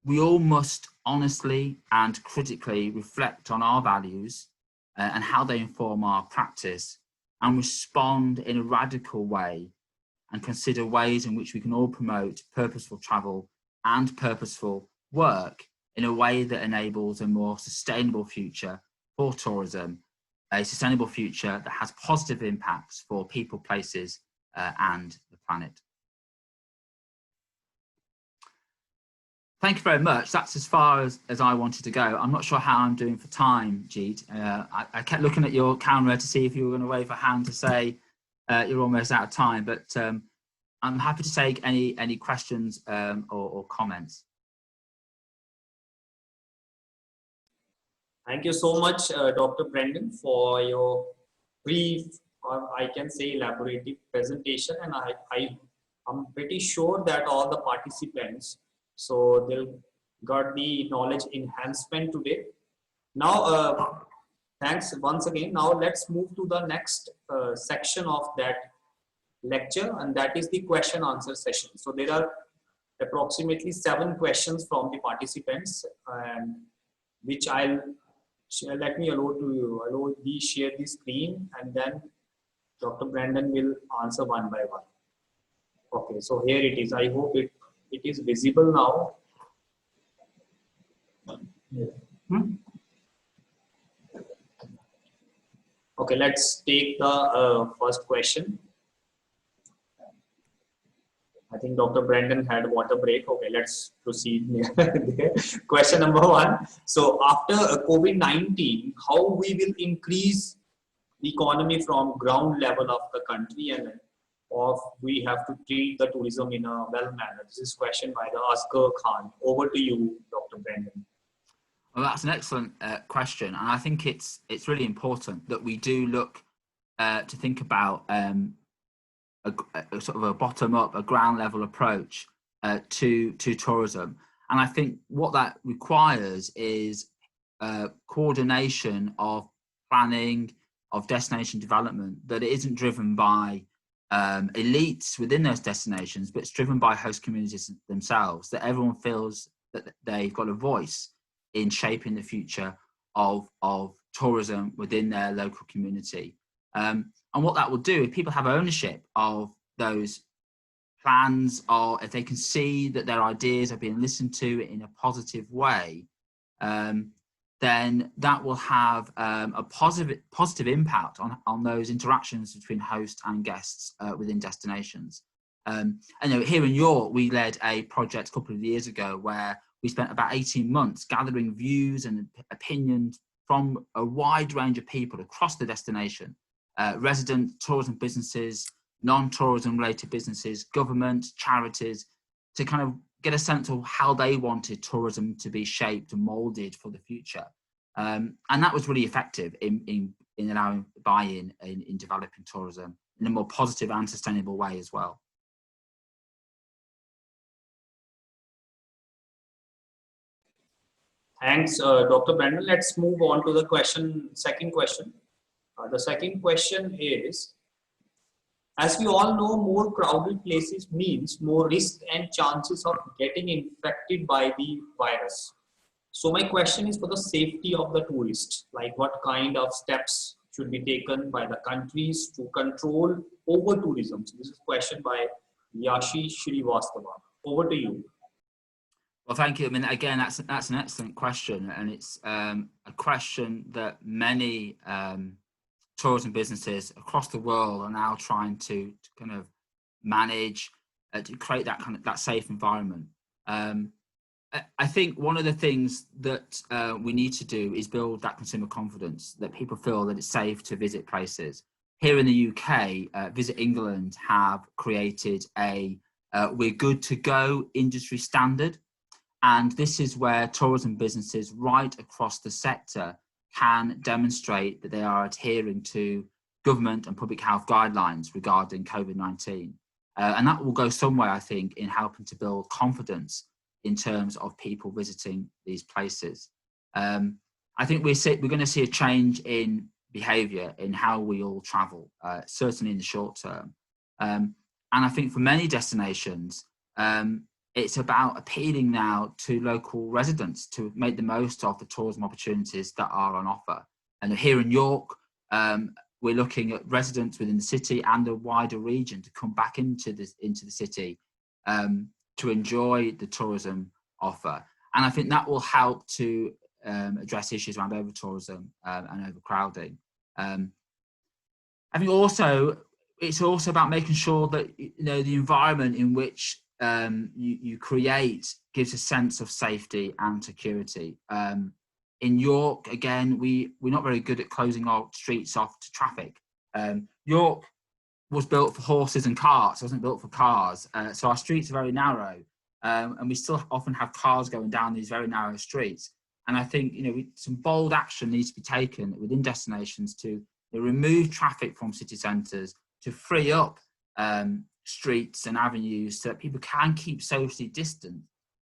We all must honestly and critically reflect on our values and how they inform our practice, and respond in a radical way and consider ways in which we can all promote purposeful travel and purposeful work in a way that enables a more sustainable future for tourism, a sustainable future that has positive impacts for people, places, and the planet. Thank you very much. That's as far as I wanted to go. I'm not sure how I'm doing for time, Jeet. I kept looking at your camera to see if you were going to wave a hand to say you're almost out of time, but I'm happy to take any questions or comments. Thank you so much, Dr. Brendan, for your brief, or I can say elaborative presentation. And I'm pretty sure that all the participants, so they'll got the knowledge enhancement today. Now, thanks once again. Now let's move to the next section of that lecture, and that is the question answer session. So there are approximately 7 questions from the participants, and which let me allow me share the screen, and then Dr. Brandon will answer one by one. Okay, so here it is. I hope it is visible now. Okay, let's take the first question. I think Dr. Brandon had water break. Okay, let's proceed. Question number 1. So after COVID-19, how we will increase the economy from ground level of the country, and we have to treat the tourism in a well manner? This is question by the Asghar Khan. Over to you, Dr. Brandon. Well, that's an excellent question, and I think it's really important that we do look to think about a sort of a bottom-up, a ground-level approach to tourism. And I think what that requires is coordination of planning, of destination development, that it isn't driven by elites within those destinations, but it's driven by host communities themselves, that everyone feels that they've got a voice in shaping the future of tourism within their local community. And what that will do, if people have ownership of those plans, or if they can see that their ideas are being listened to in a positive way, then that will have a positive impact on those interactions between host and guests within destinations. And here in York, we led a project a couple of years ago where we spent about 18 months gathering views and opinions from a wide range of people across the destination. Resident tourism businesses, non-tourism related businesses, government, charities, to kind of get a sense of how they wanted tourism to be shaped and moulded for the future. And that was really effective in allowing buy-in in developing tourism in a more positive and sustainable way as well. Thanks, Dr. Brandon. Let's move on to the second question. The second question is, as we all know, more crowded places means more risk and chances of getting infected by the virus. So my question is for the safety of the tourists, like what kind of steps should be taken by the countries to control over tourism? So this is a question by Yashi Shrivastava. Over to you. Well, thank you. I mean, again, that's an excellent question, and it's a question that many tourism businesses across the world are now trying to kind of manage, to create that kind of that safe environment. I think one of the things that we need to do is build that consumer confidence, that people feel that it's safe to visit places. Here in the UK, Visit England have created a We're Good to Go industry standard. And this is where tourism businesses right across the sector can demonstrate that they are adhering to government and public health guidelines regarding COVID-19. And that will go some way, I think, in helping to build confidence in terms of people visiting these places. I think we're going to see a change in behaviour in how we all travel, certainly in the short term. And I think for many destinations, it's about appealing now to local residents to make the most of the tourism opportunities that are on offer. And here in York, we're looking at residents within the city and the wider region to come back into the city to enjoy the tourism offer. And I think that will help to address issues around over-tourism and overcrowding. I think also, it's also about making sure that the environment in which you create gives a sense of safety and security. In York, again, we're not very good at closing our streets off to traffic. York was built for horses and carts, it wasn't built for cars. So our streets are very narrow, and we still often have cars going down these very narrow streets. And I think some bold action needs to be taken within destinations to remove traffic from city centres, to free up streets and avenues so that people can keep socially distant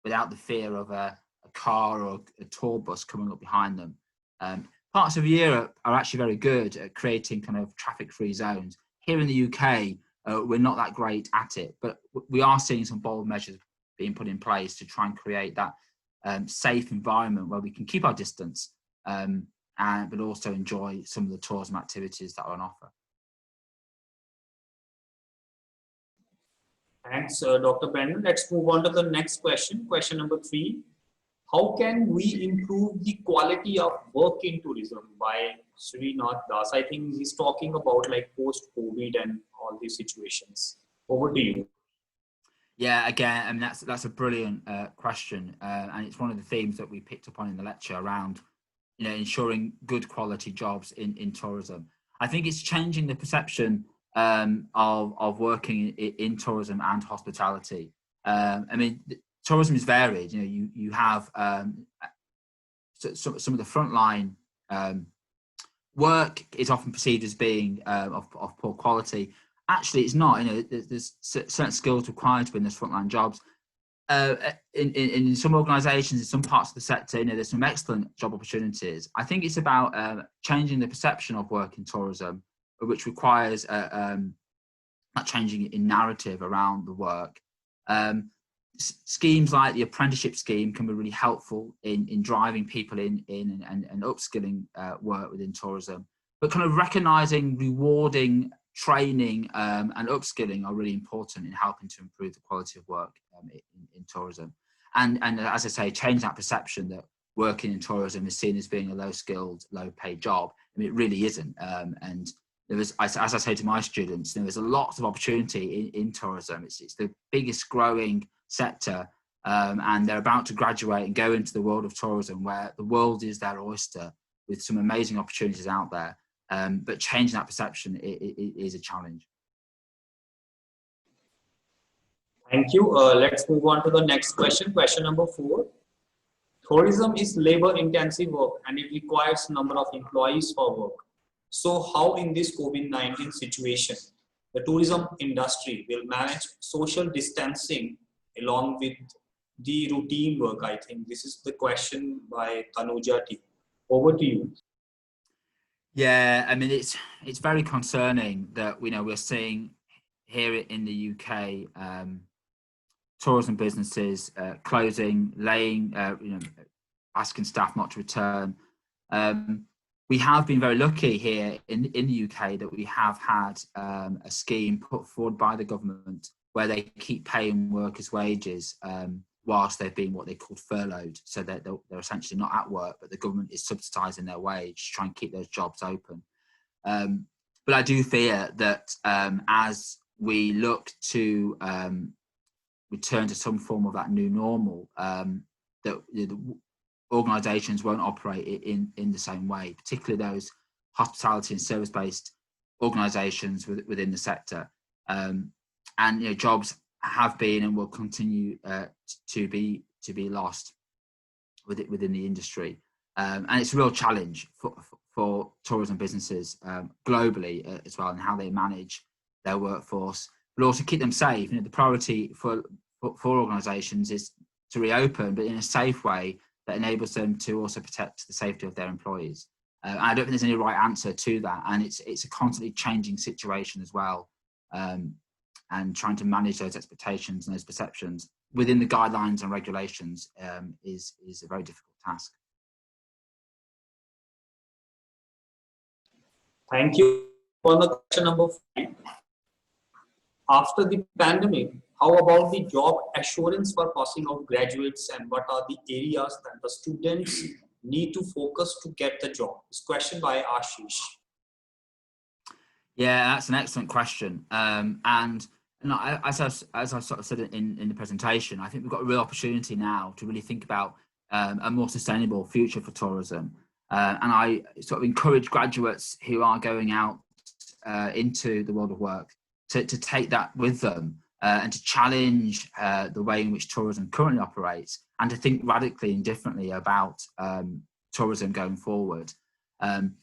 without the fear of a car or a tour bus coming up behind them. Parts of Europe are actually very good at creating kind of traffic-free zones. Here in the UK, we're not that great at it, but we are seeing some bold measures being put in place to try and create that safe environment where we can keep our distance, but also enjoy some of the tourism activities that are on offer. Thanks, Dr. Brandon. Let's move on to the next question. Question number 3. How can we improve the quality of work in tourism? By Srinath Das. I think he's talking about like post-COVID and all these situations. Over to you. Yeah, again, I mean, that's a brilliant question. And it's one of the themes that we picked up on in the lecture around, ensuring good quality jobs in tourism. I think it's changing the perception of working in tourism and hospitality. I mean, tourism is varied. You have some of the frontline work is often perceived as being of poor quality. Actually, it's not. There's certain skills required to be in those frontline jobs. In some organisations, in some parts of the sector, there's some excellent job opportunities. I think it's about changing the perception of work in tourism, which requires that changing in narrative around the work. Schemes like the apprenticeship scheme can be really helpful in driving people in and upskilling work within tourism. But kind of recognising, rewarding, training and upskilling are really important in helping to improve the quality of work in tourism. And as I say, change that perception that working in tourism is seen as being a low-skilled, low-paid job. I mean, it really isn't. And there is, as I say to my students, there's a lot of opportunity in tourism. It's the biggest growing sector, and they're about to graduate and go into the world of tourism, where the world is their oyster with some amazing opportunities out there. But changing that perception is a challenge. Thank you. Let's move on to the next question. Question number 4. Tourism is labor-intensive work and it requires a number of employees for work. So how in this COVID-19 situation, the tourism industry will manage social distancing along with the routine work? I think this is the question by Tanuja T. Over to you. Yeah, I mean, it's very concerning that we're seeing here in the UK tourism businesses closing, laying, asking staff not to return. We have been very lucky here in the UK that we have had a scheme put forward by the government where they keep paying workers' wages whilst they've been what they called furloughed, so that they're essentially not at work, but the government is subsidising their wage to try and keep those jobs open. But I do fear that as we look to return to some form of that new normal, that the organisations won't operate in the same way, particularly those hospitality and service-based organisations within the sector. And jobs have been and will continue to be lost within the industry, and it's a real challenge for tourism businesses globally as well, and how they manage their workforce, but also keep them safe. The priority for organisations is to reopen, but in a safe way that enables them to also protect the safety of their employees. I don't think there's any right answer to that, and it's a constantly changing situation as well, and trying to manage those expectations and those perceptions within the guidelines and regulations is a very difficult task. Thank you. On the question number 5, after the pandemic, how about the job assurance for passing out graduates, and what are the areas that the students need to focus to get the job? This question by Ashish. Yeah, that's an excellent question. And as I sort of said in the presentation, I think we've got a real opportunity now to really think about a more sustainable future for tourism. And I sort of encourage graduates who are going out into the world of work to take that with them, and to challenge the way in which tourism currently operates, and to think radically and differently about tourism going forward. And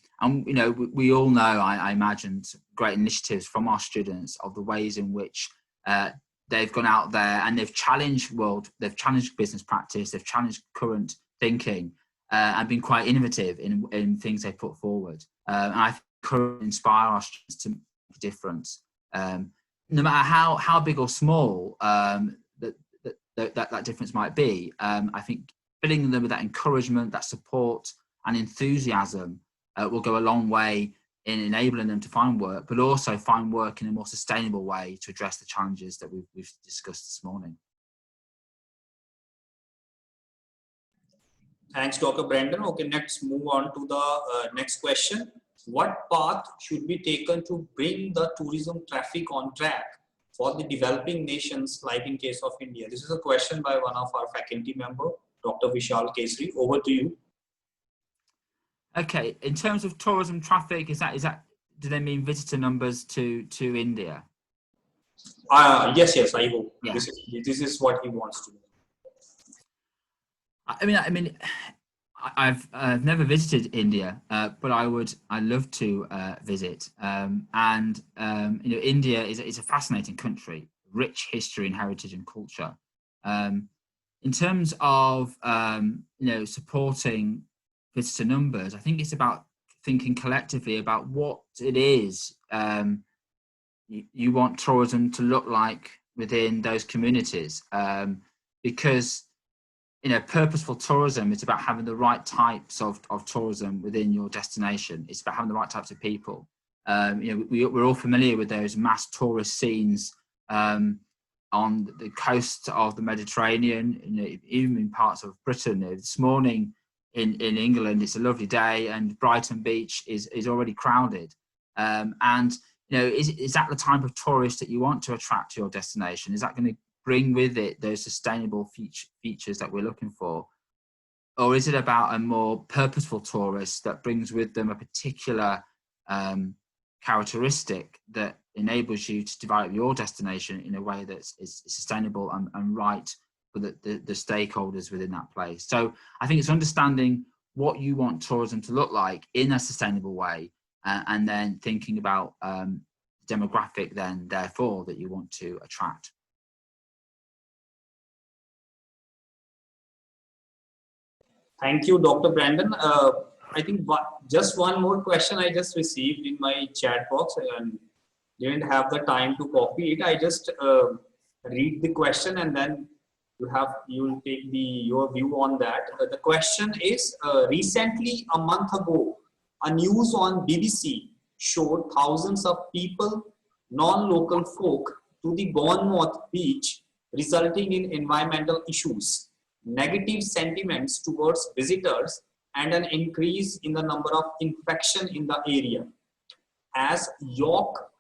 we all know, I imagine, great initiatives from our students of the ways in which they've gone out there and they've challenged business practice, they've challenged current thinking, and been quite innovative in things they put forward. And I could inspire our students to make a difference, no matter how big or small that difference might be. I think filling them with that encouragement, that support and enthusiasm will go a long way in enabling them to find work, but also find work in a more sustainable way to address the challenges that we've discussed this morning. Thanks, Dr. Brandon. Okay, let's move on to the next question. What path should be taken to bring the tourism traffic on track for the developing nations, like in case of India? This is a question by one of our faculty member, Dr. Vishal Kesri. Over to you. Okay, in terms of tourism traffic, is that do they mean visitor numbers to India? Yes, I hope. Yeah. This is what he wants to know. I mean, I've never visited India, but I'd love to visit. India is a fascinating country, rich history and heritage and culture. In terms of supporting visitor numbers, I think it's about thinking collectively about what it is you want tourism to look like within those communities, because purposeful tourism is about having the right types of tourism within your destination. It's about having the right types of people. We're all familiar with those mass tourist scenes on the coast of the Mediterranean, even in parts of Britain. This morning in England, it's a lovely day, and Brighton Beach is already crowded. Is that the type of tourist that you want to attract to your destination? Is that going to bring with it those sustainable features that we're looking for? Or is it about a more purposeful tourist that brings with them a particular characteristic that enables you to develop your destination in a way that is sustainable and right for the stakeholders within that place? So I think it's understanding what you want tourism to look like in a sustainable way, and then thinking about demographic then, therefore, that you want to attract. Thank you, Dr. Brandon. I think just one more question I just received in my chat box and didn't have the time to copy it. I just read the question and then you will take your view on that. The question is, recently, a month ago, a news on BBC showed thousands of people, non-local folk, to the Bournemouth beach, resulting in environmental issues, negative sentiments towards visitors, and an increase in the number of infection in the area. As York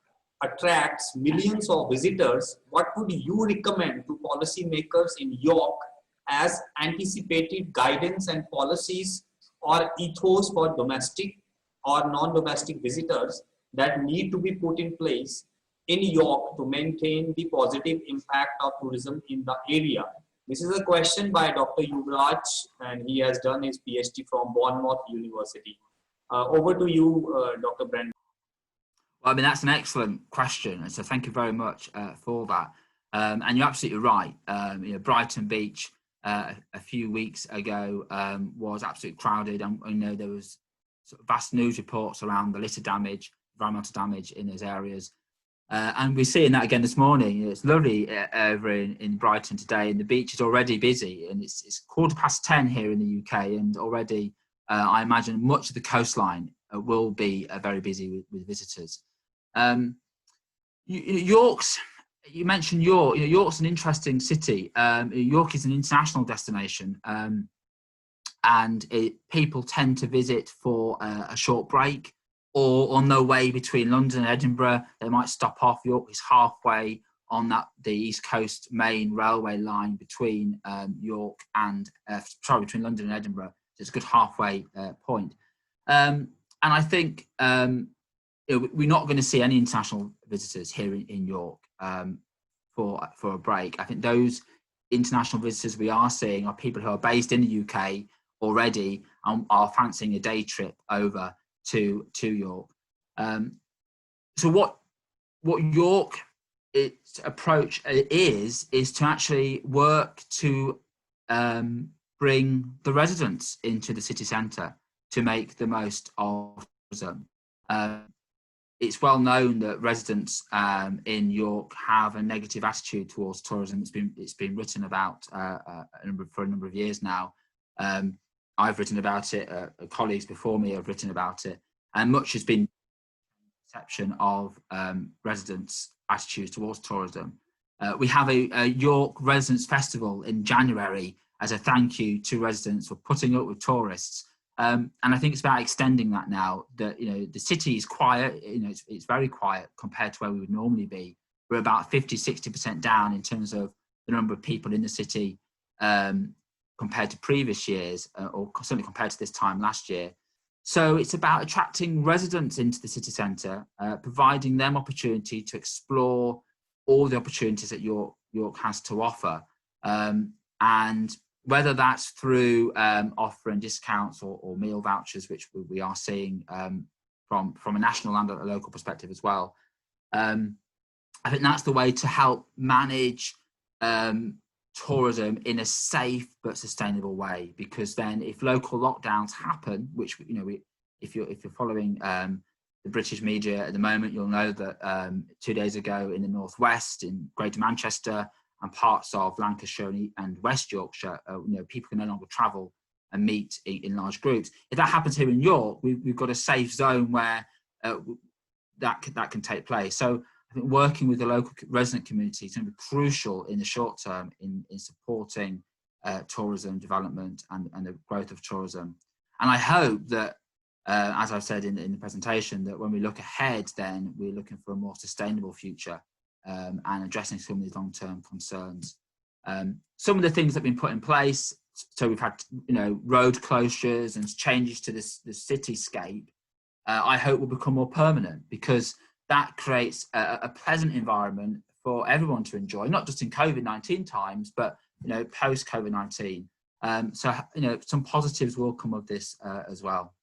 attracts millions of visitors, what would you recommend to policymakers in York as anticipated guidance and policies or ethos for domestic or non-domestic visitors that need to be put in place in York to maintain the positive impact of tourism in the area? This is a question by Dr. Yuvraj, and he has done his PhD from Bournemouth University. Over to you, Dr. Brandon. Well, I mean, that's an excellent question. And so thank you very much for that. And you're absolutely right. You know, Brighton Beach a few weeks ago was absolutely crowded. And you know, there was sort of vast news reports around the litter damage, environmental damage in those areas. And we're seeing that again this morning. It's lovely over in Brighton today, and the beach is already busy. And it's 10:15 here in the UK, and already I imagine much of the coastline will be very busy with visitors. York's, you mentioned York. You know, York's an interesting city. York is an international destination, and people tend to visit for a short break, or on their way between London and Edinburgh. They might stop off. York is halfway on the East Coast main railway line between York and between London and Edinburgh. So it's a good halfway point. And I think you know, we're not going to see any international visitors here in York for a break. I think those international visitors we are seeing are people who are based in the UK already and are fancying a day trip over to York. So what York its approach is to actually work to bring the residents into the city centre to make the most of tourism. It's well known that residents in York have a negative attitude towards tourism. It's been written about for a number of years now. I've written about it. Colleagues before me have written about it, and much has been perception of residents' attitudes towards tourism. We have a York Residents Festival in January as a thank you to residents for putting up with tourists. And I think it's about extending that now. That, you know, the city is quiet. You know, it's very quiet compared to where we would normally be. We're about 50-60% down in terms of the number of people in the city compared to previous years, or certainly compared to this time last year. So it's about attracting residents into the city centre, providing them opportunity to explore all the opportunities that York has to offer, and whether that's through offering discounts or meal vouchers, which we are seeing from a national and a local perspective as well. I think that's the way to help manage tourism in a safe but sustainable way, because then if local lockdowns happen, which, you know, if you're following the British media at the moment, you'll know that 2 days ago in the northwest, in Greater Manchester and parts of Lancashire and West Yorkshire, you know, people can no longer travel and meet in large groups. If that happens here in York, we've got a safe zone where that can take place. So I think working with the local resident community is going to be crucial in the short term in supporting tourism development and the growth of tourism. And I hope that, as I've said in the presentation, that when we look ahead, then we're looking for a more sustainable future and addressing some of these long-term concerns. Some of the things that have been put in place, so we've had, you know, road closures and changes to the cityscape, I hope will become more permanent, because that creates a pleasant environment for everyone to enjoy, not just in COVID-19 times, but, you know, post-COVID-19. So, you know, some positives will come of this as well.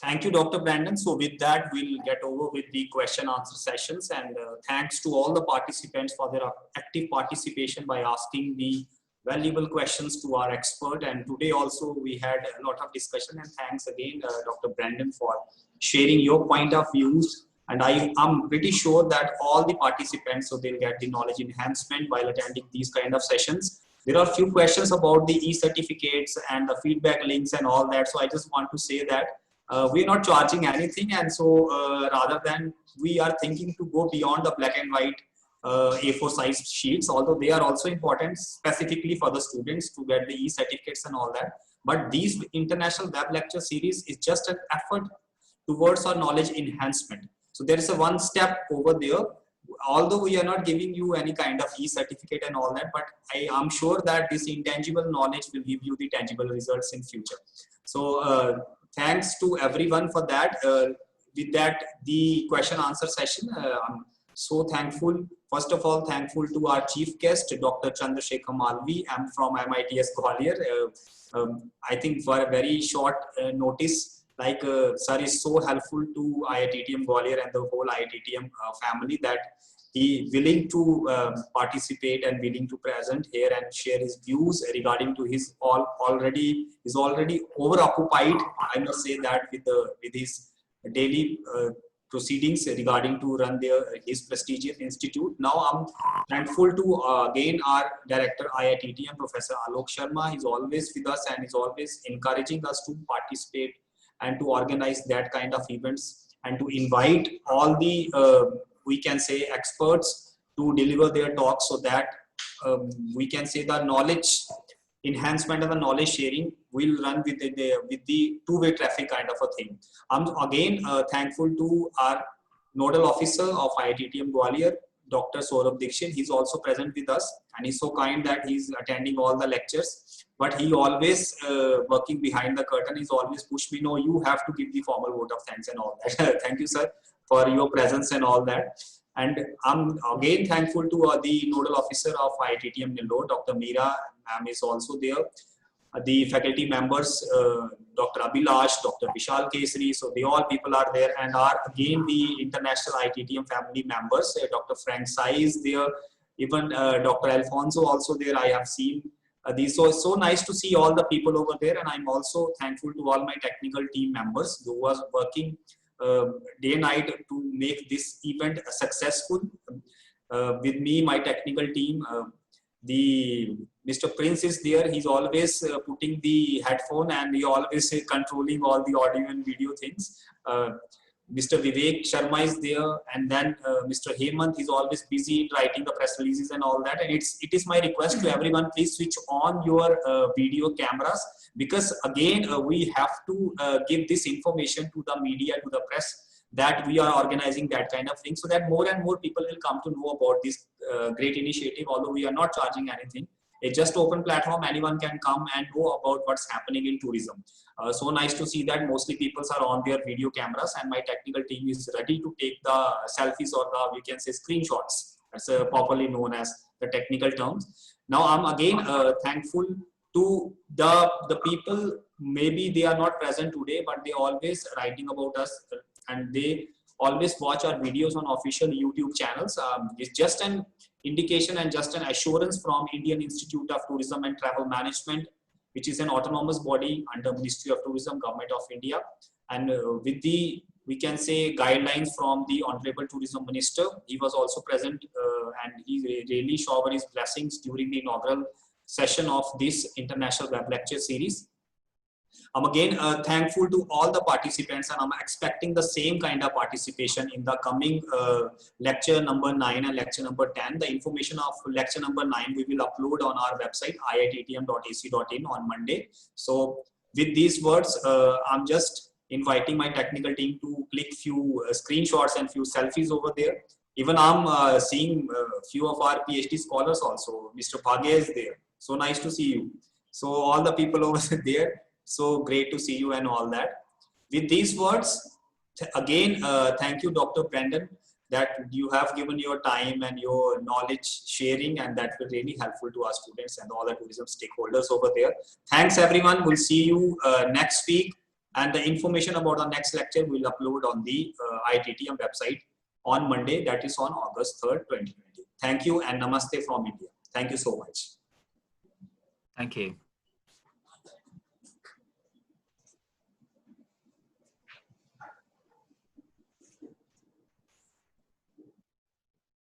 Thank you, Dr. Brandon. So with that, we'll get over with the question answer sessions, and thanks to all the participants for their active participation by asking the valuable questions to our expert. And today also we had a lot of discussion, and thanks again, Dr. Brandon, for sharing your point of views. And I'm pretty sure that all the participants, so they'll get the knowledge enhancement while attending these kind of sessions. There are a few questions about the e-certificates and the feedback links and all that. So I just want to say that we're not charging anything, and so rather than, we are thinking to go beyond the black and white A4 size sheets, although they are also important specifically for the students to get the e-certificates and all that. But these international web lecture series is just an effort towards our knowledge enhancement. So there is a one step over there. Although we are not giving you any kind of e-certificate and all that, but I am sure that this intangible knowledge will give you the tangible results in future. So thanks to everyone for that. With that, the question answer session, I'm so thankful. First of all, thankful to our chief guest, Dr. Chandra Shekhar Malvi. I'm from IITS Gwalior. I think for a very short notice, like sir is so helpful to IITTM Gwalior and the whole IITTM family that he willing to participate and willing to present here and share his views regarding to his already over occupied, I must say that, with his daily proceedings regarding to run his prestigious institute. Now I'm thankful to again our director IITTM, Professor Alok Sharma. He's always with us and is always encouraging us to participate and to organize that kind of events and to invite all the we can say experts to deliver their talks, so that we can say the knowledge enhancement and the knowledge sharing will run with the two-way traffic kind of a thing. I'm again thankful to our nodal officer of IITTM Gwalior, Dr. Saurabh Dikshit. He's also present with us and he's so kind that he's attending all the lectures, but he always working behind the curtain. He's always pushed me, no, you have to give the formal vote of thanks and all that. Thank you, sir, for your presence and all that. And I'm again thankful to the nodal officer of IITTM Nellore, Dr. Meera ma'am is also there. The faculty members, Dr. Abhilash, Dr. Vishal Kesri, so they all people are there, and are again the international IITTM family members. Dr. Frank Sai is there, even Dr. Alfonso also there. I have seen these, so nice to see all the people over there, and I'm also thankful to all my technical team members who was working day and night to make this event successful. With me, my technical team, the Mr. Prince is there. He's always putting the headphone and he always controlling all the audio and video things. Mr. Vivek Sharma is there, and then Mr. Hemant is always busy writing the press releases and all that. And it is my request to everyone, please switch on your video cameras, because again we have to give this information to the media, to the press, that we are organizing that kind of thing, so that more and more people will come to know about this great initiative. Although we are not charging anything, it's just open platform, anyone can come and know about what's happening in tourism. So nice to see that mostly people are on their video cameras, and my technical team is ready to take the selfies, or the, we can say, screenshots. That's popularly known as the technical terms. Now I'm again thankful to the people, maybe they are not present today, but they always writing about us, and they always watch our videos on official YouTube channels. It's just an indication and just an assurance from Indian Institute of Tourism and Travel Management, which is an autonomous body under Ministry of Tourism, Government of India, and with the, we can say, guidelines from the Honorable Tourism Minister. He was also present and he really showered his blessings during the inaugural session of this international web lecture series. I'm again thankful to all the participants, and I'm expecting the same kind of participation in the coming lecture number 9 and lecture number 10. The information of lecture number 9 we will upload on our website iittm.ac.in on Monday. So with these words, I'm just inviting my technical team to click few screenshots and few selfies over there. Even I'm seeing a few of our PhD scholars also. Mr. Bhagya is there. So nice to see you. So all the people over there. So great to see you and all that. With these words, again, thank you, Dr. Brendan, that you have given your time and your knowledge sharing, and that will really helpful to our students and all the tourism stakeholders over there. Thanks, everyone. We'll see you next week, and the information about our next lecture we'll upload on the IITTM website on Monday, that is on August 3rd, 2020. Thank you, and namaste from India. Thank you so much. Thank you.